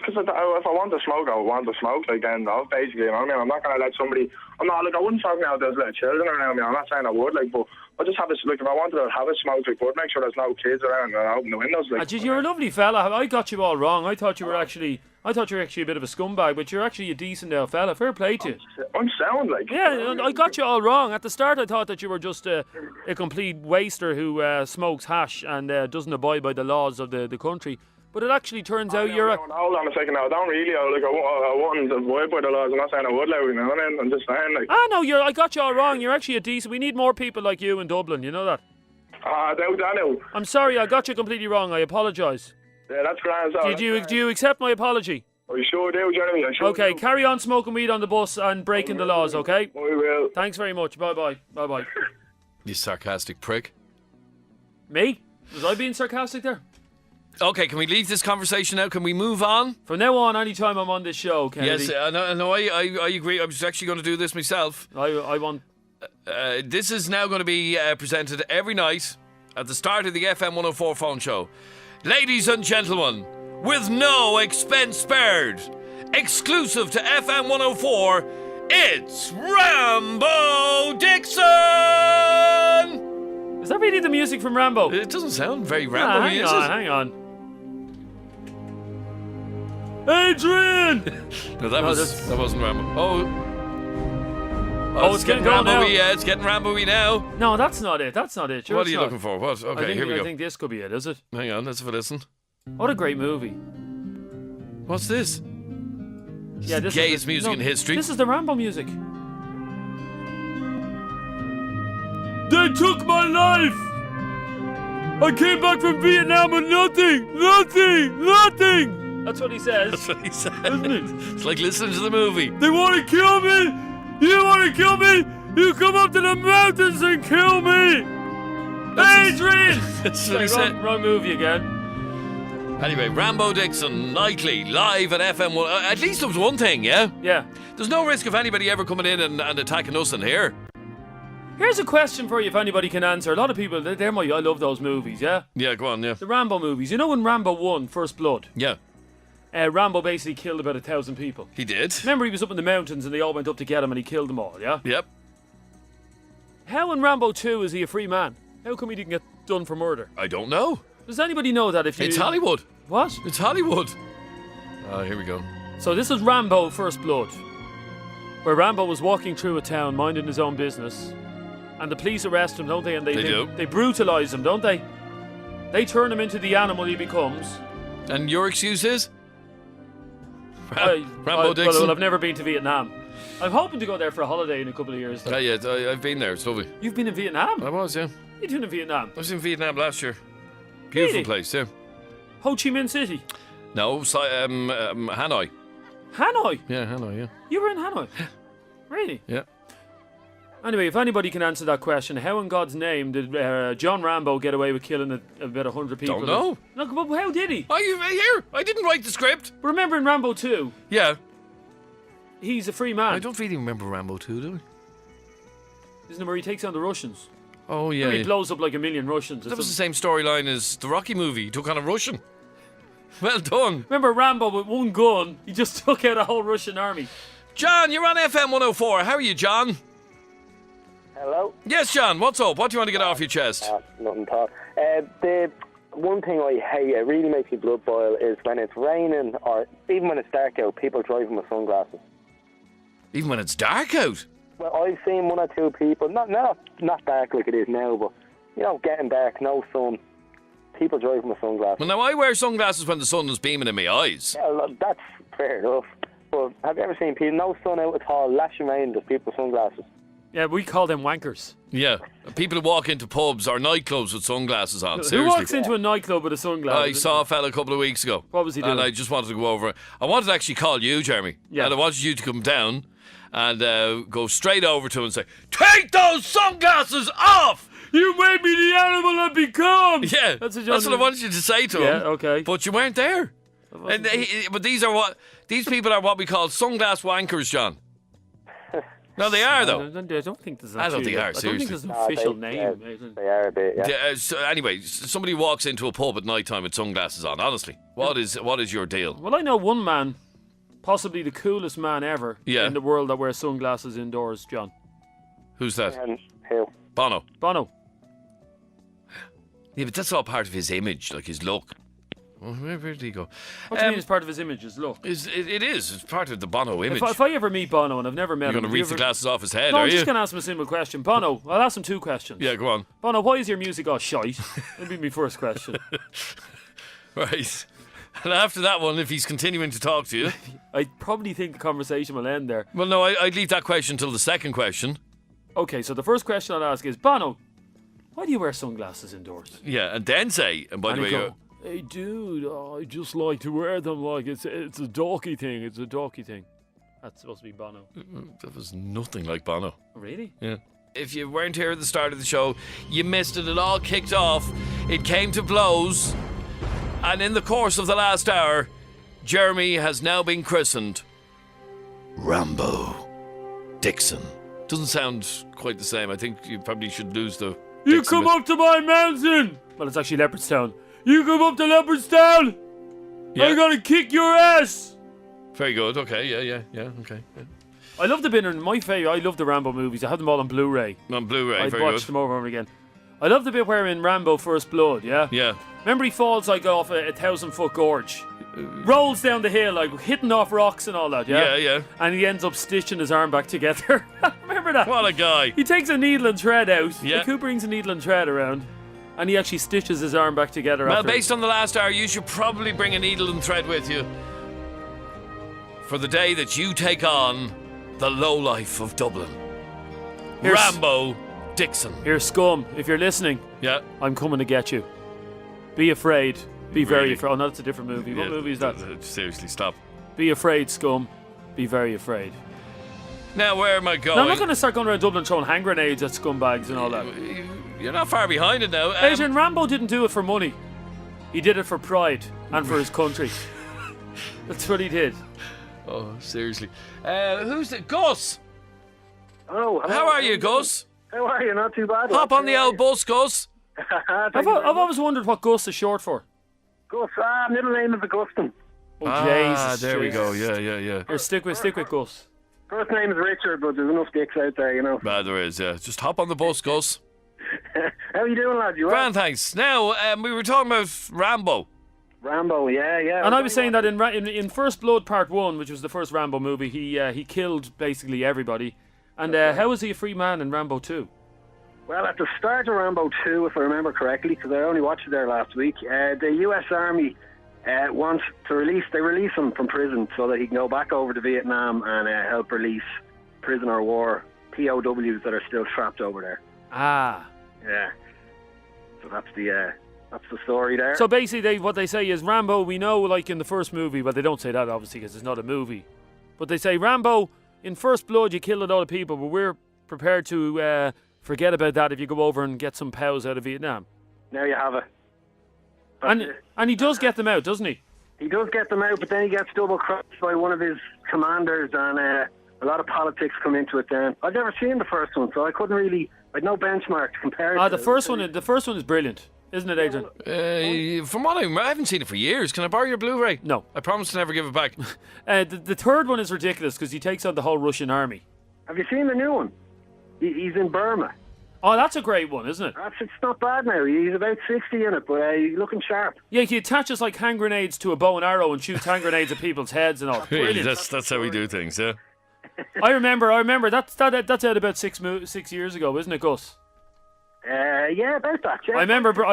Because if I want to smoke, I want to smoke. Like, then, basically, you know what I mean? I'm not going to let somebody. I wouldn't talk now. There's little children around me. I'm not saying I would, like, but I just have this. Like, if I wanted to have a smoke, I would make sure there's no kids around and open the windows. Like, you're a lovely fella. I got you all wrong. I thought you were actually a bit of a scumbag, but you're actually a decent fella. Fair play to you. I'm sound like. Yeah, I got you all wrong. At the start, I thought that you were just a complete waster who smokes hash and doesn't abide by the laws of the country. But it actually turns out you're a... Hold on a second now. I don't really... Like, I wouldn't abide by the laws. I'm not saying I would, like, you know what I mean? I'm just saying, like... No, I got you all wrong. You're actually a decent... We need more people like you in Dublin. You know that? I know. I'm sorry. I got you completely wrong. I apologise. Yeah, that's grand. Do you accept my apology? I sure do, Jeremy. Okay, carry on smoking weed on the bus and breaking the laws, okay? I will. Thanks very much. Bye-bye. Bye-bye. You sarcastic prick. Me? Was I being sarcastic there? Okay, can we leave this conversation now? Can we move on? From now on, anytime I'm on this show, Kennedy. Yes, I agree. I was actually going to do this myself. I want... This is now going to be presented every night at the start of the FM104 phone show. Ladies and gentlemen, with no expense spared, exclusive to FM104, it's Rambo Dixon! Is that really the music from Rambo? It doesn't sound very Rambo-y, is it? Hang on. Adrian! No, that wasn't Rambo. It's getting Rambo-y. Yeah, it's getting Rambo-y now. No, that's not it. Sure, what are you looking for? What? Okay, here we go. I think this could be it, is it? Hang on, let's have a listen. What a great movie. What's this? This is the gayest music in history. This is the Rambo music. They took my life! I came back from Vietnam with nothing! That's what he says. That's what he said. Isn't it? It's like listening to the movie. They want to kill me! You want to kill me? You come up to the mountains and kill me! Adrian! That's what he said. Wrong movie again. Anyway, Rambo Dixon, nightly, live at FM1. At least there was one thing, yeah? Yeah. There's no risk of anybody ever coming in and attacking us in here. Here's a question for you if anybody can answer. A lot of people, I love those movies, yeah? Yeah, go on, yeah. The Rambo movies. You know when Rambo won First Blood? Yeah. Rambo basically killed about 1,000 people. He did. Remember he was up in the mountains and they all went up to get him and he killed them all, yeah? Yep. How in Rambo 2 is he a free man? How come he didn't get done for murder? I don't know. Does anybody know that? It's Hollywood. What? It's Hollywood. Here we go. So this is Rambo First Blood, where Rambo was walking through a town minding his own business and the police arrest him, don't they? And they do. They brutalise him, don't they? They turn him into the animal he becomes. And your excuse is? Rambo Dixon? Well, I've never been to Vietnam. I'm hoping to go there for a holiday in a couple of years. Though. Yeah, I've been there. It's lovely. You've been in Vietnam? I was, yeah. What are you doing in Vietnam? I was in Vietnam last year. Beautiful place, yeah. Ho Chi Minh City? No, Hanoi. Hanoi? Yeah, Hanoi, yeah. You were in Hanoi? Really? Yeah. Anyway, if anybody can answer that question, how in God's name did John Rambo get away with killing about 100 people? Don't know. Look, but how did he? I didn't write the script. Remember in Rambo 2? Yeah. He's a free man. I don't really remember Rambo 2, do I? Isn't it where he takes on the Russians? Oh, yeah. He blows up like a million Russians. That was the same storyline as the Rocky movie. He took on a Russian. Well done. Remember Rambo with one gun? He just took out a whole Russian army. John, you're on FM104. How are you, John? Hello? Yes, John, what's up? What do you want to get off your chest? Nothing at all. The one thing I hate, it really makes me blood boil, is when it's raining or even when it's dark out, people driving with sunglasses. Even when it's dark out? Well, I've seen one or two people, not dark like it is now, but, you know, getting dark, no sun, people driving with sunglasses. Well, now I wear sunglasses when the sun is beaming in my eyes. Yeah, look, that's fair enough. But have you ever seen people, no sun out at all, lashing rain, just people with sunglasses? Yeah, we call them wankers. Yeah, people who walk into pubs or nightclubs with sunglasses on. Seriously. Who walks into a nightclub with a sunglasses? I saw a fella a couple of weeks ago. What was he doing? And I just wanted to go over. I wanted to actually call you, Jeremy. Yeah. And I wanted you to come down and go straight over to him and say, "Take those sunglasses off! You made me the animal I've become!" Yeah, that's what I wanted you to say to him. Yeah, okay. But you weren't there. But these people are what we call sunglass wankers, John. No, they are, though. I don't think there's I don't think they are, I don't seriously. think there's an official name. They are a bit, yeah. So anyway, somebody walks into a pub at night time with sunglasses on. Honestly, what is your deal? Well, I know one man, possibly the coolest man ever in the world that wears sunglasses indoors, John. Who's that? Who? Bono. Bono. Yeah, but that's all part of his image, like his look. Well, where did he go? What do you mean it's part of his image, his look? It is. It's part of the Bono image. If I ever meet Bono, and I've never met him... You're going to reach the glasses off his head, no, are I'm you? just going to ask him a simple question. Bono, I'll ask him two questions. Yeah, go on. Bono, why is your music all shite? That'd be my first question. Right. And after that one, if he's continuing to talk to you... I probably think the conversation will end there. Well, no, I'd leave that question till the second question. Okay, so the first question I'll ask is, Bono, why do you wear sunglasses indoors? Yeah, and then say, and by the way... Hey dude, I just like to wear them like it's a dorky thing. It's a dorky thing. That's supposed to be Bono. That was nothing like Bono. Really? Yeah. If you weren't here at the start of the show, you missed it. It all kicked off. It came to blows. And in the course of the last hour, Jeremy has now been christened Rambo. Dixon. Doesn't sound quite the same. I think you probably should lose the... You come up to my mountain! Well, it's actually Leopardstown. You come up to Leopardstown! Yeah. I'm gonna kick your ass! Very good. Okay, yeah, okay. Yeah. I love the bit in my favourite. I love the Rambo movies. I have them all on Blu-ray. On Blu-ray, I'd very watch good. them over and over again. I love the bit where in Rambo First Blood, yeah? Yeah. Remember he falls like off a 1,000-foot gorge? Rolls down the hill, like hitting off rocks and all that, yeah? Yeah. And he ends up stitching his arm back together. Remember that? What a guy. He takes a needle and thread out. Yeah. Like, who brings a needle and thread around? And he actually stitches his arm back together. Well, after based on the last hour, you should probably bring a needle and thread with you for the day that you take on the lowlife of Dublin. Rambo Dixon. Here's Scum. If you're listening, yeah, I'm coming to get you. Be afraid. Be very afraid. Oh, no, that's a different movie. What movie is that? Seriously, stop. Be afraid, Scum. Be very afraid. Now, where am I going? No, I'm not going to start going around Dublin throwing hand grenades at scumbags and all that. You're not far behind it now. Adrian, Rambo didn't do it for money. He did it for pride and for his country. That's what he did. Oh, seriously. Who's it? Gus! Oh, hello. How are you, Gus? How are you? Not too bad. Hop on the old bus, Gus. I've always wondered what Gus is short for. Gus, middle name is Augustine. Oh, Jesus. There we go. Yeah. Here, stick with Gus. First name is Richard, but there's enough dicks out there, you know. There is, yeah. Just hop on the bus, Gus. How are you doing, lad? You Grand, thanks. Now, we were talking about Rambo. Rambo, yeah. And I was saying that in First Blood Part 1, which was the first Rambo movie, he killed basically everybody. And how was he a free man in Rambo 2? Well, at the start of Rambo 2, if I remember correctly, because I only watched it there last week, the US Army wants to release him from prison so that he can go back over to Vietnam and help release prisoner of war POWs that are still trapped over there. Ah. Yeah. So that's the story there. So basically, what they say is Rambo, we know, like in the first movie, but they don't say that obviously because it's not a movie. But they say Rambo in First Blood you killed a lot of people, but we're prepared to forget about that if you go over and get some POWs out of Vietnam. There you have it. And he does get them out, doesn't he? He does get them out, but then he gets double-crossed by one of his commanders, and a lot of politics come into it then. I've never seen the first one, so I couldn't really... I'd no benchmark to compare it the first one is brilliant, isn't it, Adrian? From what I remember, I haven't seen it for years. Can I borrow your Blu-ray? No. I promise to never give it back. The third one is ridiculous because he takes on the whole Russian army. Have you seen the new one? He's in Burma. Oh, that's a great one, isn't it? It's not bad now. He's about 60 in it, but he's looking sharp. Yeah, he attaches like hand grenades to a bow and arrow and shoots hand grenades at people's heads and all. Really, that's how we do things, yeah. I remember. That's out about 6 years ago, isn't it, Gus? Yeah, about that. Yeah. I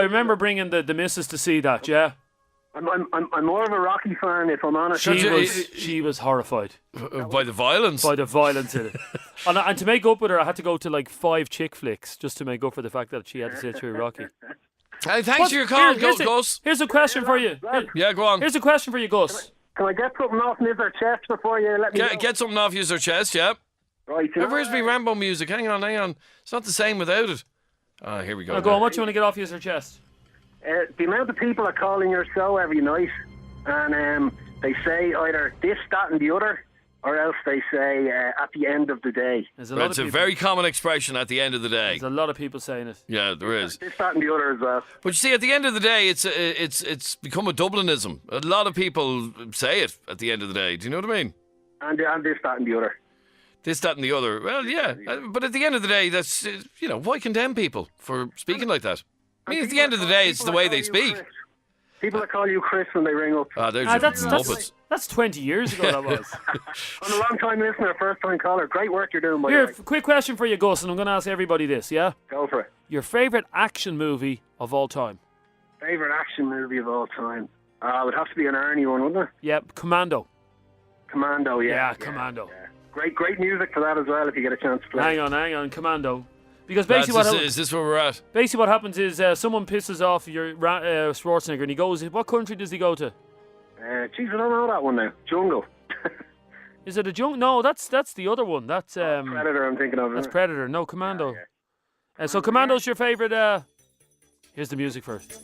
remember bringing the missus to see that. Yeah. I'm more of a Rocky fan, if I'm honest. She was horrified by the violence. By the violence in it, and to make up with her, I had to go to like 5 chick flicks just to make up for the fact that she had to sit through Rocky. Hey, thanks for your call, Gus. Here's a question for you. Yeah, go on. Here's a question for you, Gus. Can I get something off Mr. Chest before you let me go? Get something off your chest, yeah. Right. Where's my Rambo music? Hang on. It's not the same without it. Here we go. Go on, what do you want to get off your chest? The amount of people are calling your show every night, and they say either this, that, and the other, or else they say at the end of the day. It's a very common expression, at the end of the day. There's a lot of people saying it. Yeah, there is. This, that, and the other as well. But you see, at the end of the day, it's become a Dublinism. A lot of people say it at the end of the day. Do you know what I mean? And this, that, and the other. This, that, and the other. Well, yeah. But at the end of the day, that's, why condemn people for speaking like that? I mean, at the end of the day, it's the way they speak. People that call you Chris when they ring up. That's 20 years ago, that was. I'm a long-time listener, first-time caller. Great work you're doing, by the way. Quick question for you, Gus, and I'm going to ask everybody this, yeah? Go for it. Your favourite action movie of all time? Favourite action movie of all time? It would have to be an Arnie one, wouldn't it? Yep, Commando. Commando, yeah. Yeah, Commando. Yeah. Great music for that as well, if you get a chance to play. Hang on, Commando. Because basically is this where we're at? Basically what happens is someone pisses off your Schwarzenegger and he goes, what country does he go to? I don't know that one now. Jungle. Is it a jungle? No, that's the other one. That's Predator I'm thinking of. That's Predator. No, Commando. Yeah. So Commando's your favourite... Here's the music first.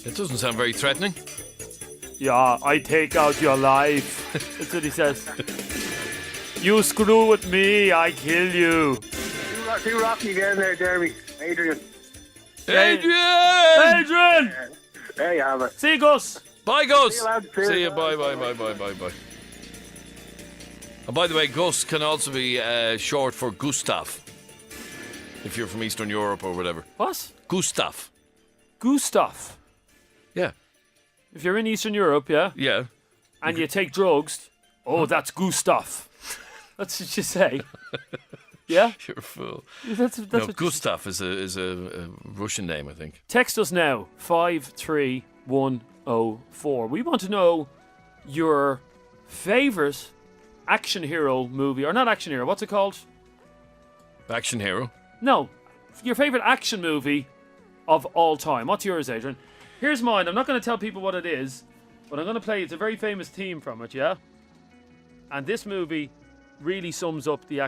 It doesn't sound very threatening. Yeah, I take out your life. That's what he says. You screw with me, I kill you. Do Rocky again there, Jeremy. Adrian. Adrian! There you have it. See you, Gus. Bye, Gus. See you, lads. See you. Bye. And by the way, Gus can also be short for Gustav. If you're from Eastern Europe or whatever. What? Gustav. Gustav? Yeah. If you're in Eastern Europe, yeah? Yeah. And you take drugs, that's Gustav. That's what you say. Yeah? You're a fool. That's what Gustav is a Russian name, I think. Text us now, 53104. We want to know your favourite action hero movie, or not action hero, what's it called? Action hero? No, your favourite action movie of all time. What's yours, Adrian? Here's mine. I'm not going to tell people what it is, but I'm going to play. It's a very famous theme from it, yeah? And this movie really sums up the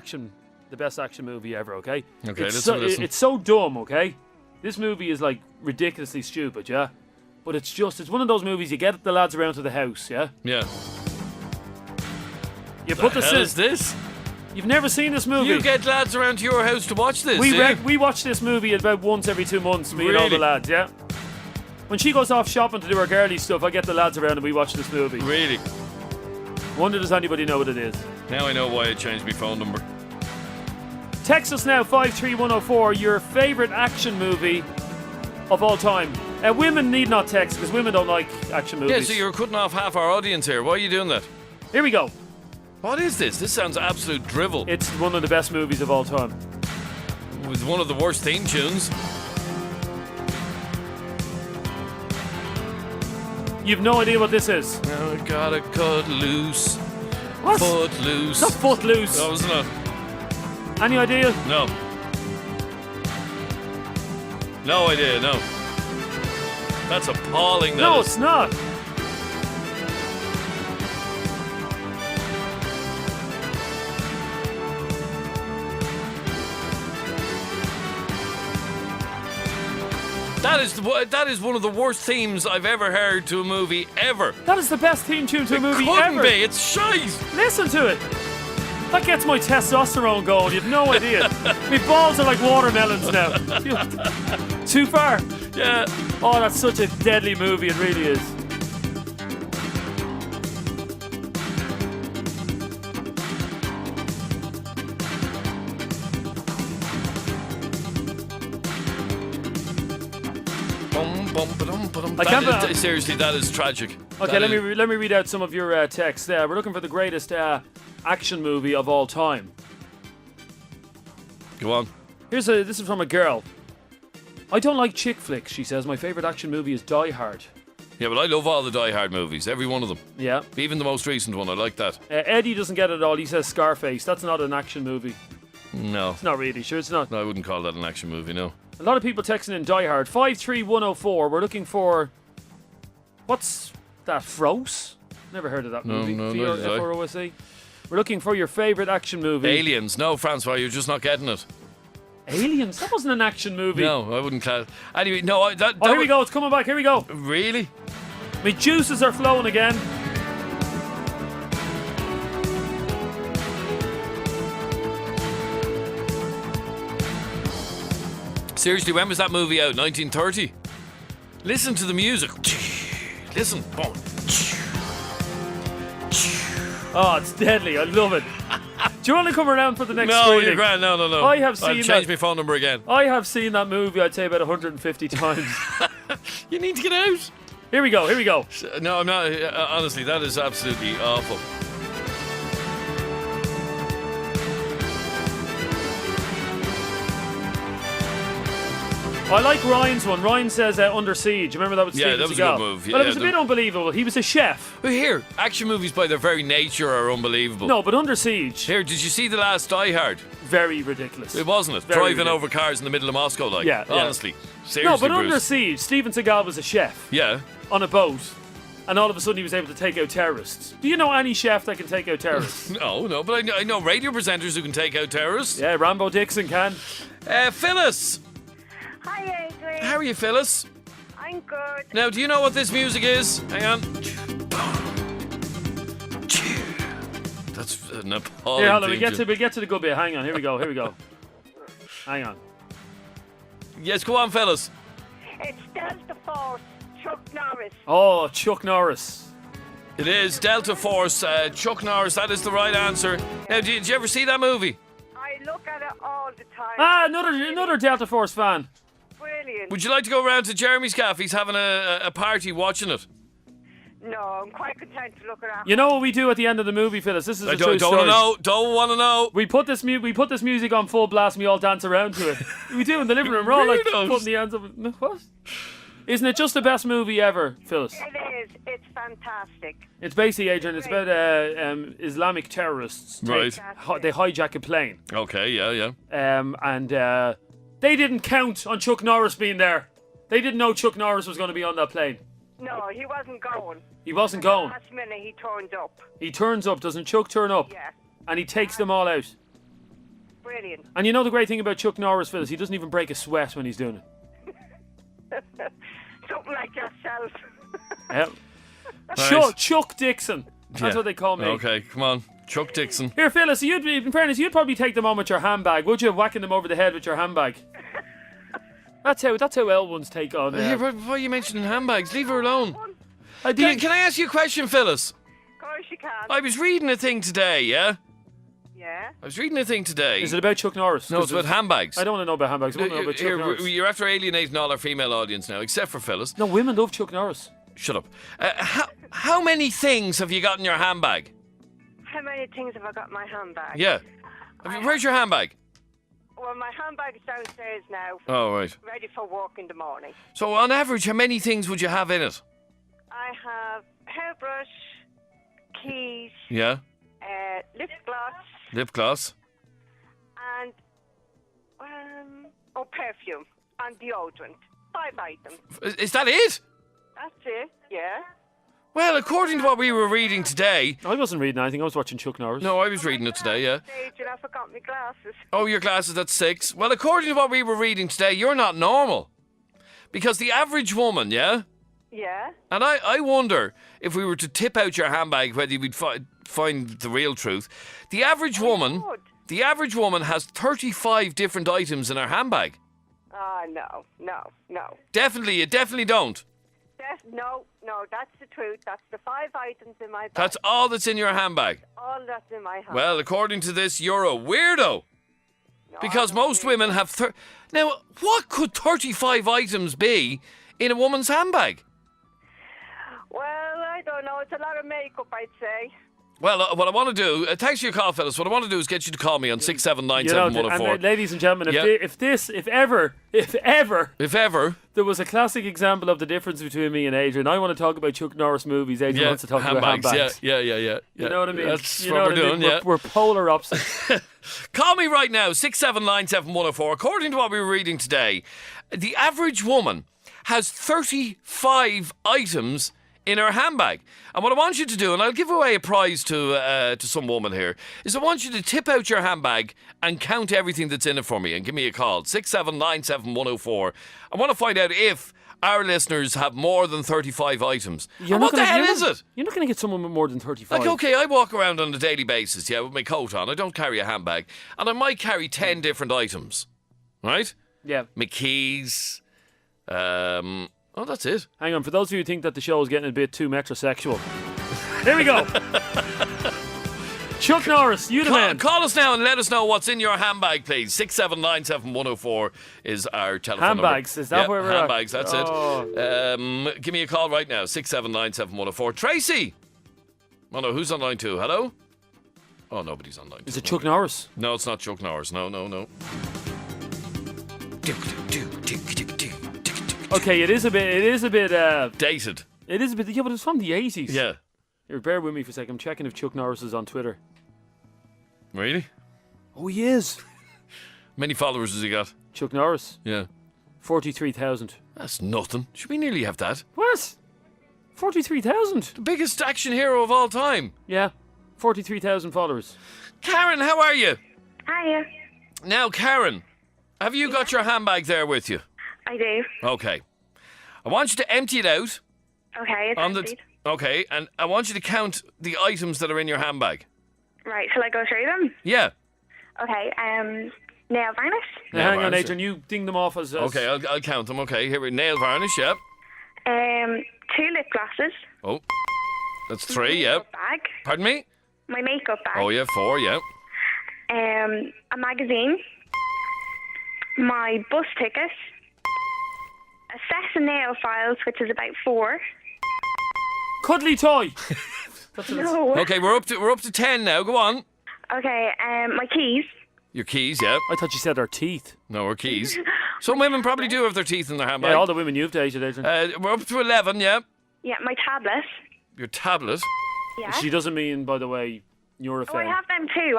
best action movie ever, okay? Okay, listen. It's so dumb, okay? This movie is like ridiculously stupid, yeah? But it's one of those movies you get the lads around to the house, yeah? Yeah. You put the hell is this? You've never seen this movie? You get lads around to your house to watch this. We watch this movie about once every 2 months, me and all the lads, yeah? When she goes off shopping to do her girly stuff, I get the lads around and we watch this movie. Really? Wonder does anybody know what it is? Now I know why I changed my phone number. Text us now, 53104, your favourite action movie of all time. Women need not text because women don't like action movies. Yeah, so you're cutting off half our audience here. Why are you doing that? Here we go. What is this? This sounds absolute drivel. It's one of the best movies of all time. With one of the worst theme tunes. You've no idea what this is. Now I gotta cut loose. What? Foot loose. Not Footloose. No, isn't it? Any idea? No. No idea, no. That's appalling. No, it's not. That is one of the worst themes I've ever heard to a movie ever. That is the best theme tune to a movie couldn't ever. be. It's shite. Listen to it. That gets my testosterone going. You've no idea. My balls are like watermelons now. Too far. Yeah. Oh, that's such a deadly movie. It really is. Seriously, that is tragic. Okay, let me read out some of your texts. We're looking for the greatest action movie of all time. Go on. This is from a girl. I don't like chick flicks, she says. My favourite action movie is Die Hard. Yeah, but I love all the Die Hard movies, every one of them. Yeah. Even the most recent one, I like that. Eddie doesn't get it at all. He says Scarface. That's not an action movie. No. It's not really. Sure, it's not. No, I wouldn't call that an action movie, no. A lot of people texting in Die Hard. 53104. We're looking for... What's that? Froze? Never heard of that movie. No, F-R-O-S-E. We're looking for your favourite action movie. Aliens. No, Francois, you're just not getting it. Aliens? That wasn't an action movie. No, I wouldn't class. Anyway, no. Here we go. It's coming back. Here we go. Really? My juices are flowing again. Seriously, when was that movie out? 1930? Listen to the music. Listen. Boom. Oh, it's deadly. I love it. Do you want to come around for the next No, screening? you're grand. No. I have seen I'll change my phone number again. I have seen that movie, I'd say, about 150 times. You need to get out. Here we go. No, I'm not. Honestly, that is absolutely awful. I like Ryan's one. Ryan says Under Siege. Remember that was Steven Seagal? That was a good move. Well, it was a bit unbelievable. He was a chef. But here, action movies by their very nature are unbelievable. No, but Under Siege. Here, did you see the last Die Hard? Very ridiculous. It wasn't it? Very Driving ridiculous. over cars in the middle of Moscow, like. Yeah. Honestly. Seriously, No, but Bruce. Under Siege, Steven Seagal was a chef. Yeah. On a boat. And all of a sudden he was able to take out terrorists. Do you know any chef that can take out terrorists? No, but I know radio presenters who can take out terrorists. Yeah, Rambo Dixon can. Phyllis. Hi, Adrian. How are you, Phyllis? I'm good. Now, do you know what this music is? Hang on. That's an appalling Yeah, hold on, we theme get tune. to the good bit. Hang on, here we go. Hang on. Yes, go on, Phyllis. It's Delta Force, Chuck Norris. Oh, Chuck Norris. It is Delta Force, Chuck Norris. That is the right answer. Now, did you ever see that movie? I look at it all the time. Ah, another Delta Force fan. Brilliant. Would you like to go around to Jeremy's cafe? He's having a party watching it. No, I'm quite content to look at it. You know what we do at the end of the movie, Phyllis? This is a true story. Don't want to know. We put this music on full blast and we all dance around to it. We do in the living room. We're all like putting the hands up. No, what? Isn't it just the best movie ever, Phyllis? It is. It's fantastic. It's basically, Adrian, it's about Islamic terrorists. Right. They hijack a plane. Okay, yeah. And they didn't count on Chuck Norris being there. They didn't know Chuck Norris was going to be on that plane. No, he wasn't going. He wasn't going. Last minute he turned up. He turns up, doesn't Chuck turn up? Yeah. And he takes them all out. Brilliant. And you know the great thing about Chuck Norris, Phyllis? He doesn't even break a sweat when he's doing it. Something like yourself. Yep. Chuck Dixon. That's what they call me. Okay, come on. Chuck Dixon. Here, Phyllis, in fairness, you'd probably take them on with your handbag, would you? Whacking them over the head with your handbag. That's how L1s take on. Here, why are you mentioning handbags? Leave her alone. Can I ask you a question, Phyllis? Of course you can. I was reading a thing today, yeah? Yeah? I was reading a thing today. Is it about Chuck Norris? No, it's about handbags. I don't want to know about handbags. I want to know about Chuck Norris. You're after alienating all our female audience now, except for Phyllis. No, women love Chuck Norris. Shut up. How many things have you got in your handbag? How many things have I got in my handbag? Yeah. Where's your handbag? Well, my handbag is downstairs now. Oh, right. Ready for work in the morning. So, on average, how many things would you have in it? I have hairbrush, keys, Yeah. lip gloss, Lip gloss. and perfume and deodorant. 5 items. Is that it? That's it. Yeah. Well, according to what we were reading today... I wasn't reading anything. I was watching Chuck Norris. No, I was reading it today, yeah. Adrian, I forgot my glasses. Oh, your glasses, that's 6. Well, according to what we were reading today, you're not normal. Because the average woman, yeah? Yeah. And I wonder if we were to tip out your handbag, whether you'd find the real truth. The average woman has 35 different items in her handbag. No. You definitely don't. No, that's the truth. That's the 5 items in my bag. That's all that's in your handbag. All that's in my handbag. Well, according to this, you're a weirdo. Because most women have... Now, what could 35 items be in a woman's handbag? Well, I don't know. It's a lot of makeup, I'd say. Well, what I want to do... thanks for your call, fellas. What I want to do is get you to call me on 6797104. And ladies and gentlemen, if ever there was a classic example of the difference between me and Adrian, I want to talk about Chuck Norris movies. Adrian wants to talk about handbags. Yeah. You know what I mean? That's what we're doing, yeah. We're polar opposites. Call me right now, 6797104. According to what we were reading today, the average woman has 35 items in her handbag. And what I want you to do, and I'll give away a prize to some woman here, is I want you to tip out your handbag and count everything that's in it for me and give me a call, 6797104. I want to find out if our listeners have more than 35 items. What the hell is it? You're not going to get someone with more than 35. Like, okay, I walk around on a daily basis, with my coat on. I don't carry a handbag. And I might carry 10 different items, right? Yeah. My keys, oh, that's it. Hang on, for those of you who think that the show is getting a bit too metrosexual, here we go. Chuck Norris, you the man. Call us now and let us know what's in your handbag, please. 6797104 is our telephone handbags, number. Is that where we're handbags, at? That's it. Give me a call right now, 6797104. Tracy! Oh no, who's on line 2? Hello? Oh, nobody's on line 2. Is it Chuck Norris? No, it's not Chuck Norris. No. Okay, it is a bit dated. It is a bit, yeah, but it's from the 80s. Yeah. Here, bear with me for a second. I'm checking if Chuck Norris is on Twitter. Really? Oh, he is. Many followers has he got? Chuck Norris? Yeah. 43,000. That's nothing. Should we nearly have that? What? 43,000? The biggest action hero of all time. Yeah. 43,000 followers. Karen, how are you? Hiya. Now, Karen, have you got your handbag there with you? I do. Okay. I want you to empty it out. Okay, it's emptied. Okay, and I want you to count the items that are in your handbag. Right, shall I go through them? Yeah. Okay, nail varnish. Now, hang on, Adrian, you ding them off as... Okay, I'll count them. Okay, here we nail varnish, yep. 2 lip glosses. Oh, that's 3, yep. Bag. Pardon me? My makeup bag. Oh, yeah, 4, yep. A magazine. My bus ticket. A set of nail files, which is about 4. Cuddly toy. No. Okay, we're up to 10 now. Go on. Okay, my keys. Your keys, yeah. I thought you said our teeth. No, our keys. Some women probably do have their teeth in their handbag. Yeah, all the women you've dated, Adrian. We're up to 11, yeah. Yeah, my tablet. Your tablet. Yeah. She doesn't mean, by the way, your affair. Oh, I have them too.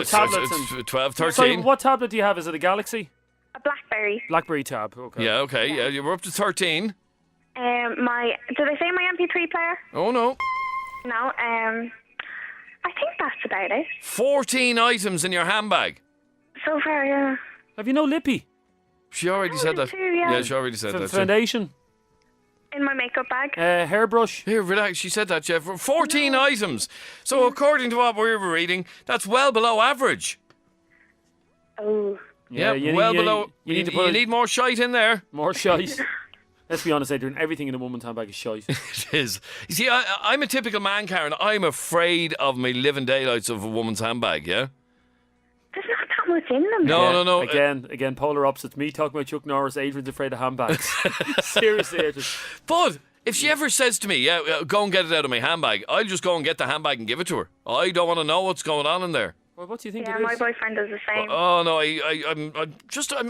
tablets. It's 12, 13. Sorry, what tablet do you have? Is it a Galaxy? A Blackberry. Blackberry tab, okay. Yeah, okay, yeah. We're up to 13. Did I say my MP3 player? Oh, no. No, I think that's about it. 14 items in your handbag. So far, yeah. Have you no lippy? She already said that. Too, yeah. She already said that. Foundation? In my makeup bag. Hairbrush? Here, relax. She said that, Jeff. 14 items. So according to what we were reading, that's well below average. Oh. Yeah, below. You need more shite in there. More shite. Let's be honest, Adrian, everything in a woman's handbag is shite. It is. You see, I'm a typical man, Karen. I'm afraid of my living daylights of a woman's handbag, yeah? There's not that much in them. No. Again, polar opposites. Me talking about Chuck Norris, Adrian's afraid of handbags. Seriously, Adrian. But if she ever says to me, go and get it out of my handbag, I'll just go and get the handbag and give it to her. I don't want to know what's going on in there. Well, what do you think it is? My boyfriend does the same. Oh, no,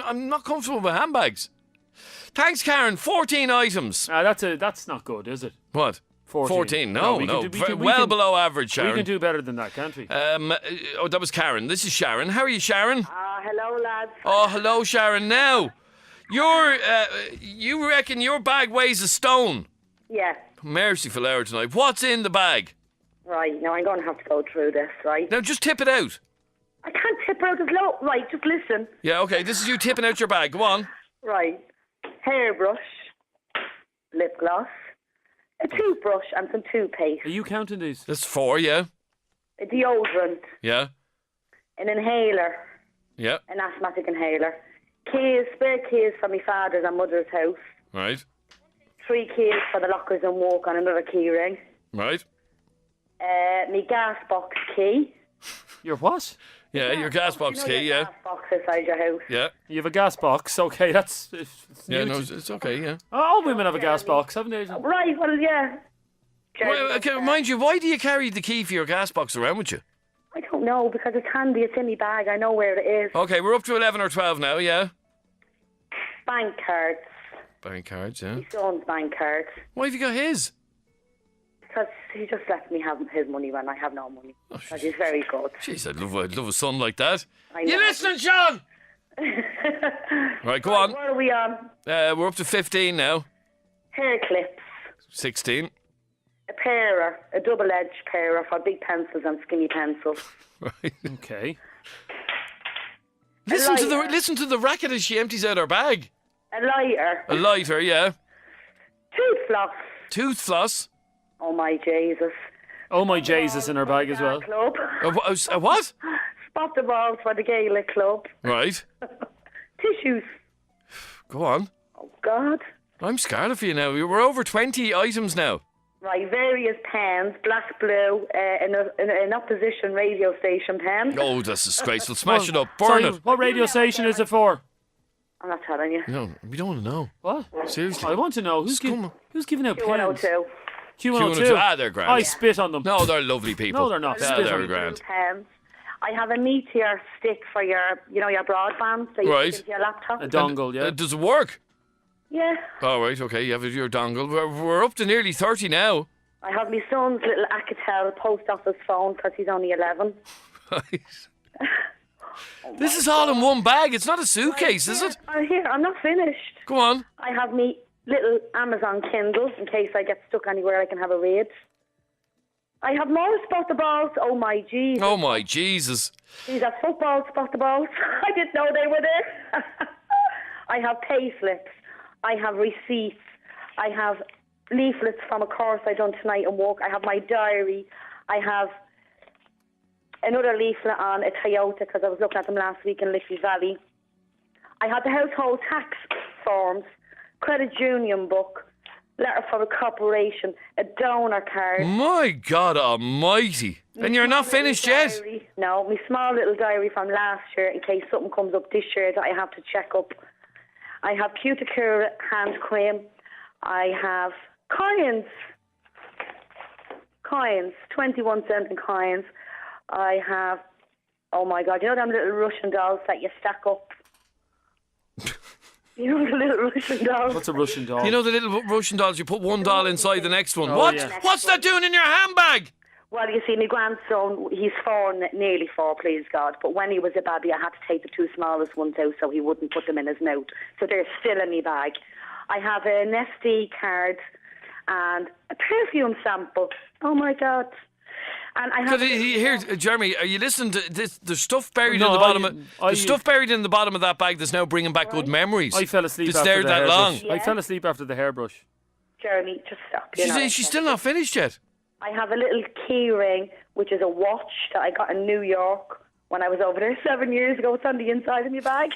I'm not comfortable with handbags. Thanks, Karen. 14 items. That's not good, is it? What? 14. No. Well below average, Sharon. We can do better than that, can't we? That was Karen. This is Sharon. How are you, Sharon? Hello, lads. Oh, hello, Sharon. Now, you reckon your bag weighs a stone? Yeah. Merciful hour tonight. What's in the bag? Right, now I'm going to have to go through this, right? Now, just tip it out. I can't tip it out as low. Right, just listen. Yeah, okay. This is you tipping out your bag. Go on. Right. hairbrush, lip gloss, a toothbrush and some toothpaste. Are you counting these? That's 4, yeah. A deodorant, Yeah. an inhaler, Yeah. an asthmatic inhaler, keys, spare keys for my father's and mother's house, Right. 3 keys for the lockers and walk on another key ring, Right. my gas box key. Your what? Yeah, your gas box key, yeah. Gas box inside your house. Yeah. You have a gas box. Okay, that's... It's Yeah, new no, to- it's okay, yeah. All women have a gas box, haven't they? Right, well, yeah. Well, okay, mind you, why do you carry the key for your gas box around with you? I don't know, because it's handy. It's in my bag. I know where it is. Okay, we're up to 11 or 12 now, yeah? Bank cards. Bank cards, yeah. My son's bank cards. Why have you got his? Because he just lets me have his money when I have no money. Because he's very good. Jeez, I'd love a son like that. I You know. listening, Sean? Right, go on. What are we on? We're up to 15 now. Hair clips. 16. A parer. A double-edged parer for big pencils and skinny pencils. Right. Okay. Listen to the racket as she empties out her bag. A lighter. A lighter, yeah. Tooth floss. Tooth floss. Oh, my Jesus. Oh, my Jesus in her bag as well. Club. A what? Spot the balls for the Gaelic club. Right. Tissues. Go on. Oh, God. I'm scared of you now. We're over 20 items now. Right, various pens, black, blue, an opposition radio station pen. Oh, that's disgraceful. Smash it up. Burn it. What radio station is it for? I'm not telling you. No, we don't want to know. What? Seriously. I want to know. Who's giving out pens? Q102. Q102. Ah, they're grand. I spit on them. No, they're lovely people. No, they're not. Yeah, Spit they're on them. grand. Pens. I have a meteor stick for your broadband, so you Right. can into your laptop. A dongle, yeah. Does it work? Yeah. Oh, right, okay. You have your dongle. We're up to nearly 30 now. I have my son's little Alcatel post office phone because he's only 11. Right. This is all in one bag. It's not a suitcase, is it? I'm not finished. Go on. I have me little Amazon Kindle in case I get stuck anywhere I can have a read. I have more spot the balls. Oh my Jesus. Oh, my Jesus. These are football spot the balls. I didn't know they were there. I have pay slips. I have receipts. I have leaflets from a course I done tonight and walk. I have my diary. I have another leaflet on a Toyota because I was looking at them last week in Liffey Valley. I had the household tax forms, credit union book, letter for a corporation, a donor card. My God almighty. And you're not finished yet? No, my small little diary from last year in case something comes up this year that I have to check up. I have Cuticure hand cream. I have coins, 21 cent in coins. I have, oh my God, you know them little Russian dolls that you stack up? You know the little Russian dolls? What's a Russian doll? You know the little Russian dolls, you put one doll inside the next one. Oh, What? yeah. What's that doing in your handbag? Well, you see, my grandson, he's 4, nearly 4, please God. But when he was a baby, I had to take the 2 smallest ones out so he wouldn't put them in his mouth. So they're still in my bag. I have an SD card and a perfume sample. Oh, my God. And I have... Here, Jeremy, are you listening to this? There's stuff buried No, in the bottom. I- There's stuff buried in the bottom of that bag that's now bringing back good memories. I fell asleep It's after there the that long. hairbrush. I fell asleep after the hairbrush. Jeremy, just stop. You know. She's still not finished yet. I have a little key ring, which is a watch that I got in New York when I was over there 7 years ago. It's on the inside of my bag.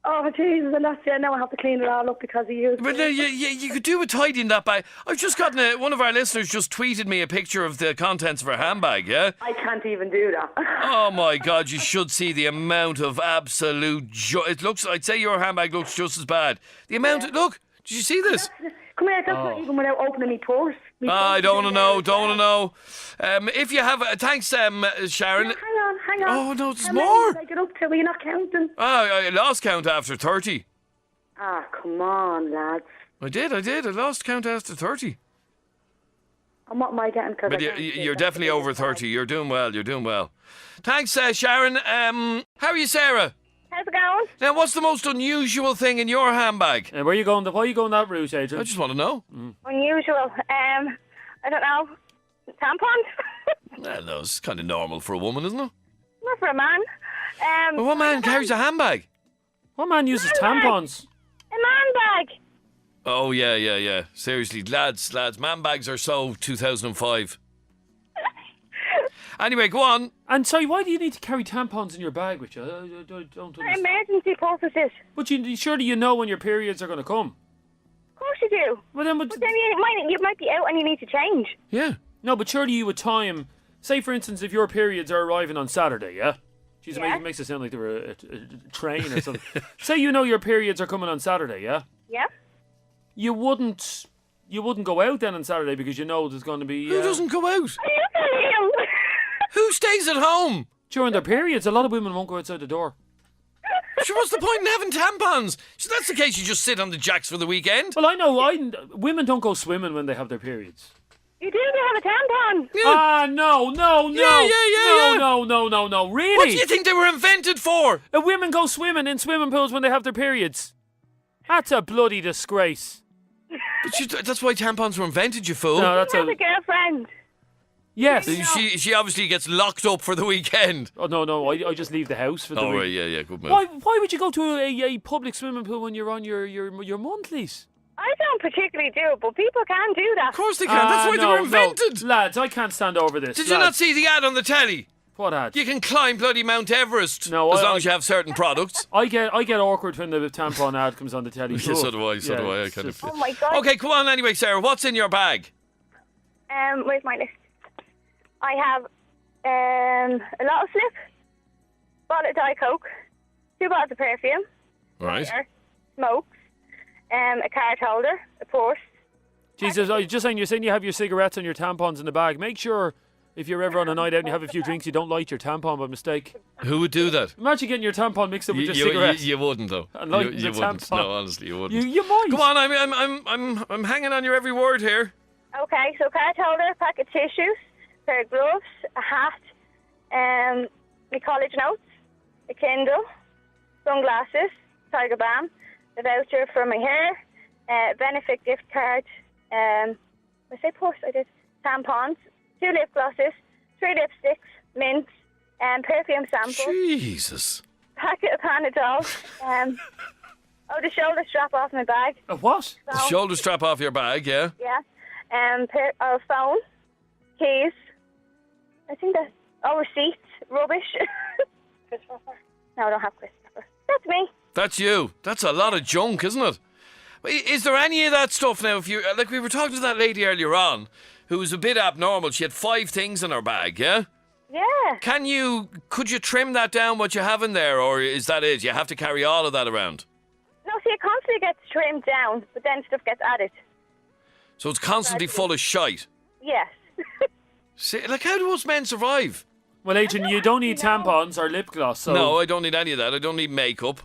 Oh, Jesus, and that's it. Now I have to clean it all up because of you. But no, you could do with tidying that bag. I've just gotten one of our listeners just tweeted me a picture of the contents of her handbag, yeah? I can't even do that. Oh my God, you should see the amount of absolute it looks, I'd say your handbag looks just as bad. The amount, look, did you see this? Come here, that's not even without opening my purse. I don't want to know, don't want to know. If you have, thanks, Sharon. Hang on. Oh, no, there's How more. many did I get up to? Were you not counting? I lost count after 30. Ah, come on, lads. I did. I lost count after 30. And what am I getting? But you're definitely over 30. You're doing well. Thanks, Sharon. How are you, Sarah? How's it going? Now, what's the most unusual thing in your handbag? Where are you going? Why are you going that route, Adrian? I just want to know. Unusual. I don't know. Tampons? Well, no, it's kind of normal for a woman, isn't it? Not for a man. Well, what man carries a handbag? What man uses tampons? A man bag. Oh, yeah. Seriously, lads, man bags are so 2005. Anyway, go on. And sorry, why do you need to carry tampons in your bag with you? I don't For understand. emergency purposes. But surely you know when your periods are going to come. Of course you do. Well, then, But then you might be out and you need to change. Yeah. No, but surely you would time. Say, for instance, if your periods are arriving on Saturday, yeah? Jeez, Yeah. it makes it sound like they were a train or something. Say you know your periods are coming on Saturday, yeah? Yeah. You wouldn't go out then on Saturday because you know there's going to be... Who doesn't go out? Are you telling him? Who stays at home? During their periods, a lot of women won't go outside the door. Sure, what's the point in having tampons? So that's the case, you just sit on the jacks for the weekend? Well, I know, women don't go swimming when they have their periods. You do have a tampon. Ah, no. Yeah. No, really? What do you think they were invented for? Women go swimming in swimming pools when they have their periods. That's a bloody disgrace. But that's why tampons were invented, you fool. No, that's You have a girlfriend. Yes. She obviously gets locked up for the weekend. Oh, no, I just leave the house for the week. Right, yeah, good move. Why would you go to a public swimming pool when you're on your monthlies? I don't particularly do it, but people can do that. Of course they can, that's why they were invented. No. Lads, I can't stand over this. Did you not see the ad on the telly? What ad? You can climb bloody Mount Everest as long as you have certain products. I get awkward when the tampon ad comes on the telly. Yeah, so do I. I kind of. Oh my God. Okay, come on anyway, Sarah. What's in your bag? Where's my list? I have a lot of slip, bottle of Diet Coke, 2 bottles of perfume, Right. smokes, a card holder, a purse. Jesus, I was just saying, you're saying you have your cigarettes and your tampons in the bag. Make sure if you're ever on a night out and you have a few drinks, you don't light your tampon by mistake. Who would do that? Imagine getting your tampon mixed up with your cigarettes. You wouldn't though. And lighting you the wouldn't. tampon. No, honestly, you wouldn't. You might. Come on, I'm hanging on your every word here. Okay, so card holder, a pack of tissues, a pair of gloves, a hat, my college notes, a Kindle, sunglasses, Tiger Balm, a voucher for my hair, a benefit gift card, I say purse, I did, tampons, 2 lip glosses, 3 lipsticks, mints, perfume samples. Jesus. Packet of Panadol, the shoulder strap off my bag. A what? The shoulder strap off your bag, yeah. Yeah. Phone, keys. I think that. Receipts, rubbish. No, I don't have Christopher. That's me. That's you. That's a lot of junk, isn't it? Is there any of that stuff now? If you like, we were talking to that lady earlier on, who was a bit abnormal. She had 5 things in her bag, yeah. Yeah. Could you trim that down what you have in there, or is that it? You have to carry all of that around. No, see, it constantly gets trimmed down, but then stuff gets added. So it's constantly full of shite. Yes. See, like, how do most men survive? Well, Adrian, you don't need tampons or lip gloss. So. No, I don't need any of that. I don't need makeup.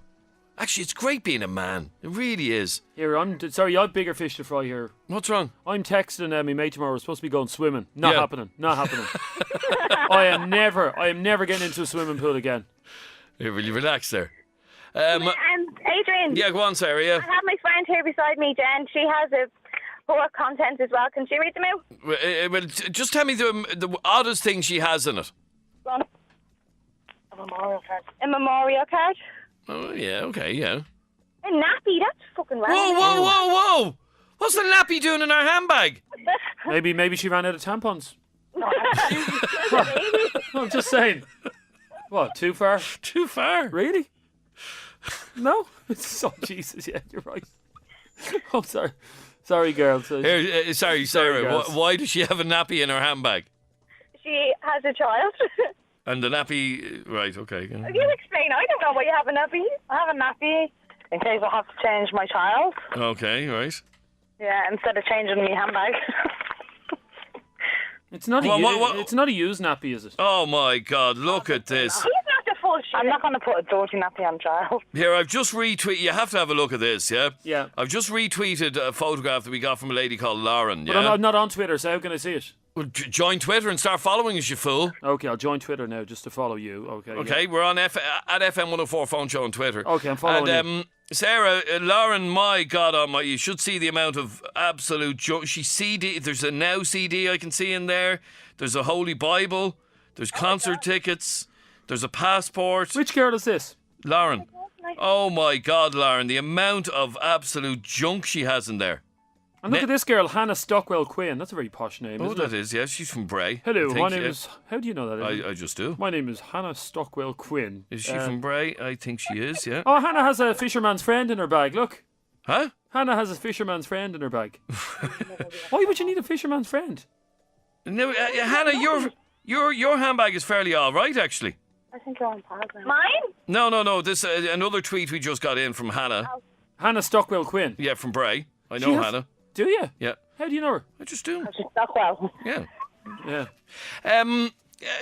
Actually, it's great being a man. It really is. Here, sorry, I've bigger fish to fry here. What's wrong? I'm texting my mate tomorrow. We're supposed to be going swimming. Not happening. I am never getting into a swimming pool again. Here, will you relax there? Adrian. Yeah, go on, Sarah, yeah. I have my friend here beside me, Jen. She has a poor content as well. Can she read them out? Well, just tell me the oddest thing she has in it. Go on. A memorial card. A memorial card? Oh, yeah, okay, yeah. A nappy? That's fucking random. Whoa! What's the nappy doing in her handbag? Maybe she ran out of tampons. I'm just saying. What, too far? Too far? Really? No? Oh, Jesus, yeah, you're right. Oh, sorry. Sorry, girls. Sorry, Sarah. Why does she have a nappy in her handbag? She has a child. And the nappy... Right, okay. You explain. I don't know why you have a nappy. I have a nappy in case I have to change my child. Okay, right. Yeah, instead of changing my handbag. It's not a used nappy, is it? Oh, my God, look at this. He's not the full shit. I'm not going to put a dirty nappy on child. Here, I've just retweeted... You have to have a look at this, yeah? Yeah. I've just retweeted a photograph that we got from a lady called Lauren, yeah? But I'm not on Twitter, so how can I see it? Well, join Twitter and start following us, you fool. Okay, I'll join Twitter now just to follow you. Okay, we're on at FM104 Phone Show on Twitter. Okay, I'm following you. Sarah, Lauren, my God almighty, you should see the amount of absolute junk. There's a Now CD I can see in there. There's a Holy Bible. There's concert tickets. There's a passport. Which girl is this? Lauren. Oh my God, Lauren, the amount of absolute junk she has in there. And look at this girl, Hannah Stockwell Quinn. That's a very posh name, isn't that it? is, yeah. She's from Bray. Hello, I my think, name is... How do you know that? I just do. My name is Hannah Stockwell Quinn. Is she from Bray? I think she is, yeah. Oh, Hannah has a fisherman's friend in her bag, look. Huh? Hannah has a fisherman's friend in her bag. Why would you need a fisherman's friend? No, Hannah, your handbag is fairly all right, actually. I think you're on pause now. Mine? No. This another tweet we just got in from Hannah. Hannah Stockwell Quinn. Yeah, from Bray. I know Hannah. Do you? Yeah. How do you know her? I just do. She's Stockwell. Yeah. Yeah.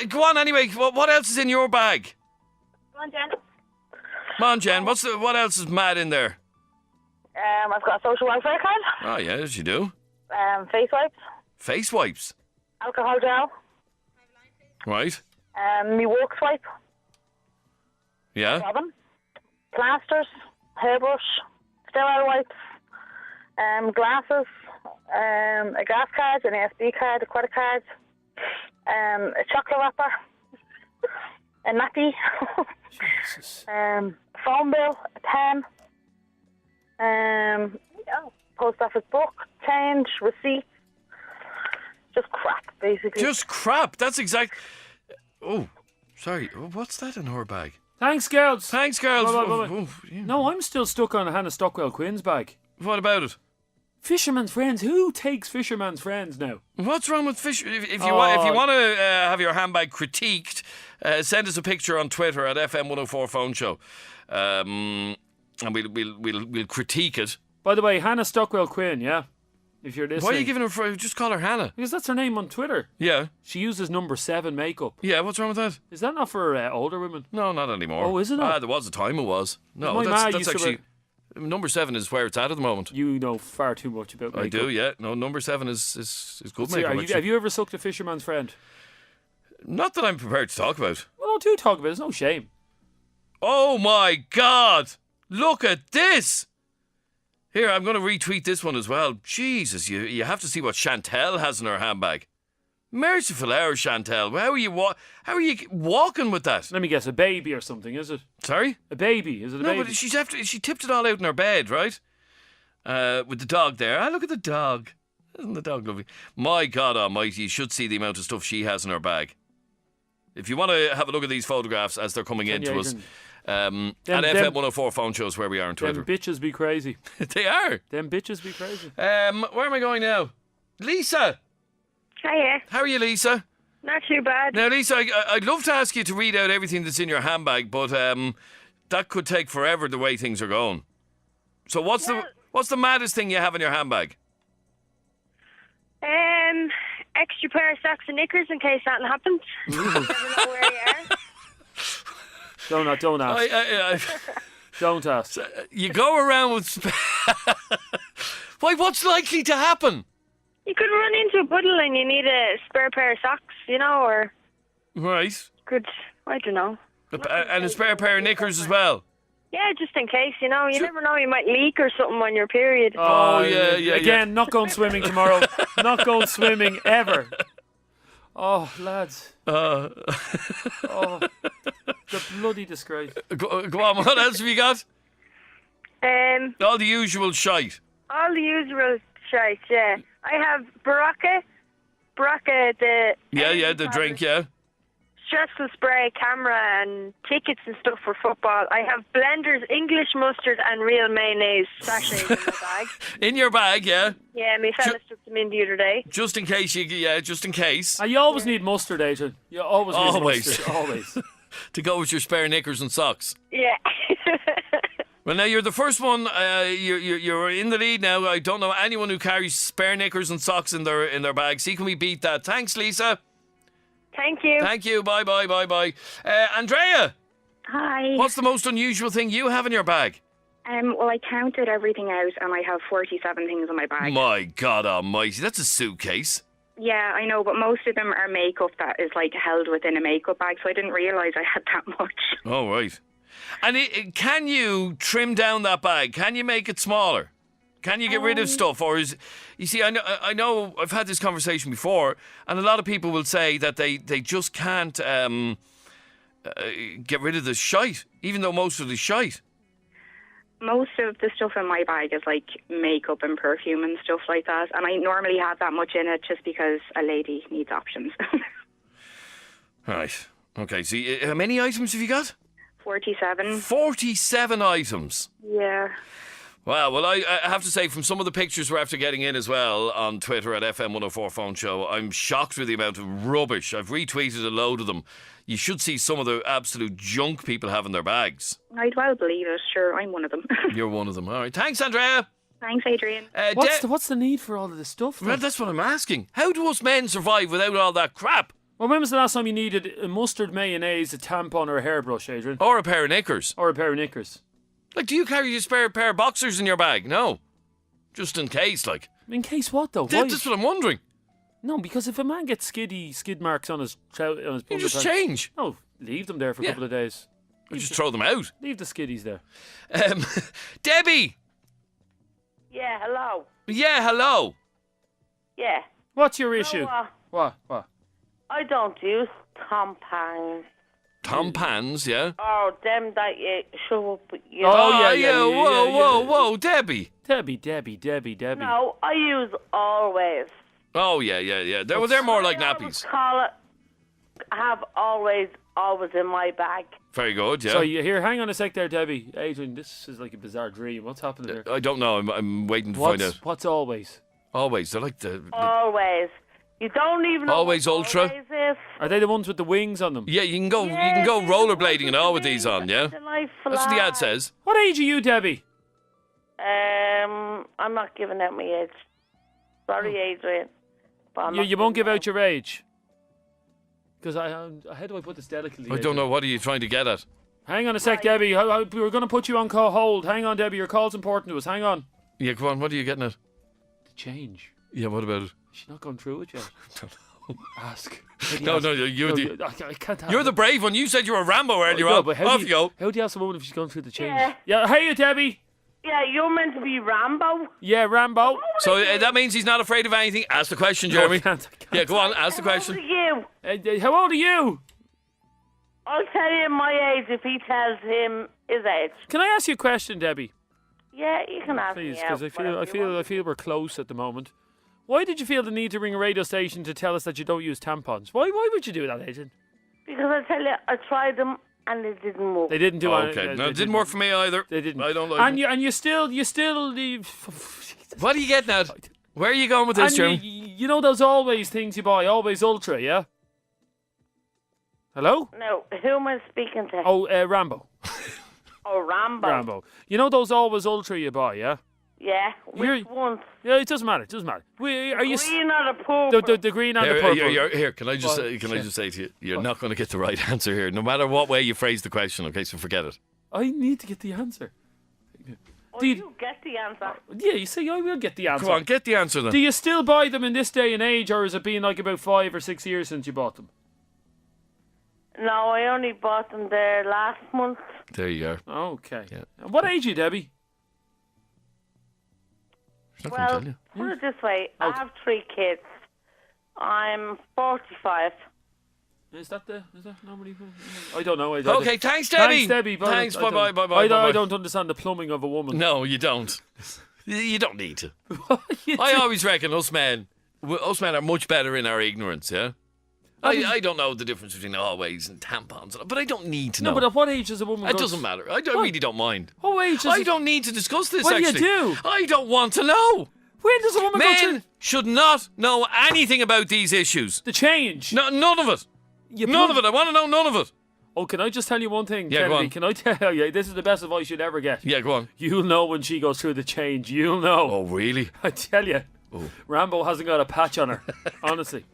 Go on anyway. What else is in your bag? Come on, Jen. Come on, Jen. What else is mad in there? I've got a social welfare card. Oh, yeah, yes, you do. Face wipes. Face wipes? Alcohol gel. Right. Me work swipe. Yeah. Robin. Plasters. Hairbrush. Sterile wipes. Glasses. A gas card. An ASB card. A credit card. A chocolate wrapper. A nappy. Jesus. Phone bill. A pen. Post office book. Change. Receipt. Just crap, basically. Just crap. That's exact. Oh, sorry. What's that in her bag? Thanks, girls. Thanks, girls. Wait. No, I'm still stuck on Hannah Stockwell Quinn's bag. What about it? Fisherman's friends. Who takes fisherman's friends now? What's wrong with fish? If you want to have your handbag critiqued, send us a picture on Twitter at FM104 Phone Show, and we'll critique it. By the way, Hannah Stockwell Quinn. Yeah, if you're listening. Why are you giving her? Just call her Hannah. Because that's her name on Twitter. Yeah. She uses number 7 makeup. Yeah. What's wrong with that? Is that not for older women? No, not anymore. Oh, isn't it? There was a time it was. No, My ma that's used to actually. Number 7 is where it's at the moment. You know far too much about makeup. I do, yeah. No, number 7 is good makeup. Have you ever sucked a fisherman's friend? Not that I'm prepared to talk about. Well, do talk about it. There's no shame. Oh my God! Look at this! Here, I'm going to retweet this one as well. Jesus, you have to see what Chantel has in her handbag. Merciful hour, Chantel. How are you walking with that? Let me guess, a baby or something, is it? Sorry? A baby, is it a baby? No, but she tipped it all out in her bed, right? With the dog there. Look at the dog. Isn't the dog lovely? My God almighty, you should see the amount of stuff she has in her bag. If you want to have a look at these photographs as they're coming in to us, at FM104 Phone Shows where we are on Twitter. Them bitches be crazy. They are. Them bitches be crazy. Where am I going now? Lisa! Hiya. How are you, Lisa? Not too bad. Now, Lisa, I'd love to ask you to read out everything that's in your handbag, but that could take forever the way things are going. So what's the maddest thing you have in your handbag? Extra pair of socks and knickers in case something happens. You never know where you are. Don't ask. Don't ask. You go around with... Why, what's likely to happen? You could run into a puddle and you need a spare pair of socks, or... Right. I don't know. And a spare pair of knickers as well? Yeah, just in case, You never know, you might leak or something on your period. Oh, yeah. Again, not going swimming tomorrow. Not going swimming ever. Oh, lads. Oh, the bloody disgrace. Go on, what else have you got? All the usual shite. All the usual shite, yeah. I have Baraka, the... Yeah, the drink, yeah. Stressful spray, camera, and tickets and stuff for football. I have blenders, English mustard, and real mayonnaise sachets in my bag. In your bag, yeah? Yeah, my fella stuck them in the other day. Just in case, just in case. You always need mustard, Adrian. You always need mustard. Always. To go with your spare knickers and socks. Yeah. Well, now you're the first one. You're in the lead now. I don't know anyone who carries spare knickers and socks in their bag. See, can we beat that? Thanks, Lisa. Thank you. Thank you. Bye. Andrea. Hi. What's the most unusual thing you have in your bag? Well, I counted everything out and I have 47 things in my bag. My God almighty, that's a suitcase. Yeah, I know, but most of them are makeup that is held within a makeup bag, so I didn't realise I had that much. Oh, right. And can you trim down that bag? Can you make it smaller? Can you get rid of stuff? Or you see, I know I've had this conversation before, and a lot of people will say that they just can't get rid of the shite, even though most of the shite. most of the stuff in my bag is like makeup and perfume and stuff like that, and I normally have that much in it just because a lady needs options. Right. Okay, so how many items have you got? 47. 47 items. Yeah. Wow, well, I have to say, from some of the pictures we're after getting in as well on Twitter at FM104 Phone Show, I'm shocked with the amount of rubbish. I've retweeted a load of them. You should see some of the absolute junk people have in their bags. I'd well believe it. Sure, I'm one of them. You're one of them. All right. Thanks, Andrea. Thanks, Adrian. What's the need for all of this stuff? Well, that's what I'm asking. How do us men survive without all that crap? Well, when was the last time you needed a mustard mayonnaise, a tampon, or a hairbrush, Adrian? Or a pair of knickers. Like, do you carry a spare pair of boxers in your bag? No. Just in case, like. In case what, though? That's what I'm wondering. No, because if a man gets skid marks on his you just change. No, leave them there for a couple of days. You just throw them out. Leave the skiddies there. Debbie! Yeah, hello. Yeah, hello. Yeah. What's your issue? What? I don't use tampons. Tampons, yeah? Oh, them that you shove up your... Whoa, Debbie. Debbie. No, I use always. Oh, yeah. They're more like nappies. I have always in my bag. Very good, yeah. So, here, hang on a sec there, Debbie. Adrian, this is like a bizarre dream. What's happening there? I don't know. I'm waiting to find out. What's always? Always. They're like the... Always. You don't even know Always Ultra? Always is. Are they the ones with the wings on them? Yeah, you can go rollerblading and all with these on, yeah? That's what the ad says. What age are you, Debbie? I'm not giving out my age. Sorry, Adrian. You won't give out your age? Because how do I put this delicately? I don't know. What are you trying to get at? Hang on a sec, Debbie. We're going to put you on hold. Hang on, Debbie. Your call's important to us. Hang on. Yeah, go on. What are you getting at? The change. Yeah, what about it? She's not gone through it yet. Ask. No, you're the brave one. You said you were Rambo earlier on. Off you go. How do you ask a woman if she's gone through the change? Yeah. Hey, Debbie. Yeah, you're meant to be Rambo. Yeah, Rambo. So that means he's not afraid of anything. Ask the question, Jeremy. No, I can't. Yeah, go on. Ask the question. How old are you? How old are you? I'll tell you my age if he tells him his age. Can I ask you a question, Debbie? Yeah, you can ask me. Please, because I feel we're close at the moment. Why did you feel the need to ring a radio station to tell us that you don't use tampons? Why would you do that, Adrian? Because I tell you, I tried them and it didn't work. They didn't do it. Okay, no, it didn't work for me either. They didn't. I don't like and you still. What are you getting at? Where are you going with this, Jeremy? You know those Always things you buy, Always Ultra, yeah? Hello? No, who am I speaking to? Oh, Rambo. Oh, Rambo. You know those Always Ultra you buy, yeah? Yeah, which ones? Yeah, it doesn't matter. Are you green or the purple? The green and the purple. Here, can I just say to you, you're not going to get the right answer here, no matter what way you phrase the question. Okay, so forget it. I need to get the answer. You get the answer. Yeah, you say I will get the answer. Come on, get the answer then. Do you still buy them in this day and age, or has it been like about 5 or 6 years since you bought them? No, I only bought them there last month. There you are. Okay. Yeah. What age are you, Debbie? Well, put it this way. I have 3 kids. I'm 45. Is that normally? I don't know. Okay, thanks, Debbie. Thanks, Debbie. Thanks, bye. I don't understand the plumbing of a woman. No, you don't. You don't need to. I always reckon us men are much better in our ignorance, yeah? I don't know the difference between Always and tampons, but I don't need to know. No, but at what age does a woman It doesn't matter. I really don't mind. What age I don't need to discuss this, what actually. do you do? I don't want to know. When does a woman go through... Men should not know anything about these issues. The change? No, none of it. None of it. I want to know none of it. Oh, can I just tell you one thing, Yeah, Kennedy? go on. Can I tell you, this is the best advice you'd ever get. Yeah, go on. You'll know when she goes through the change. You'll know. Oh, really? I tell you. Rambo hasn't got a patch on her. Honestly.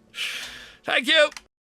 Thank you.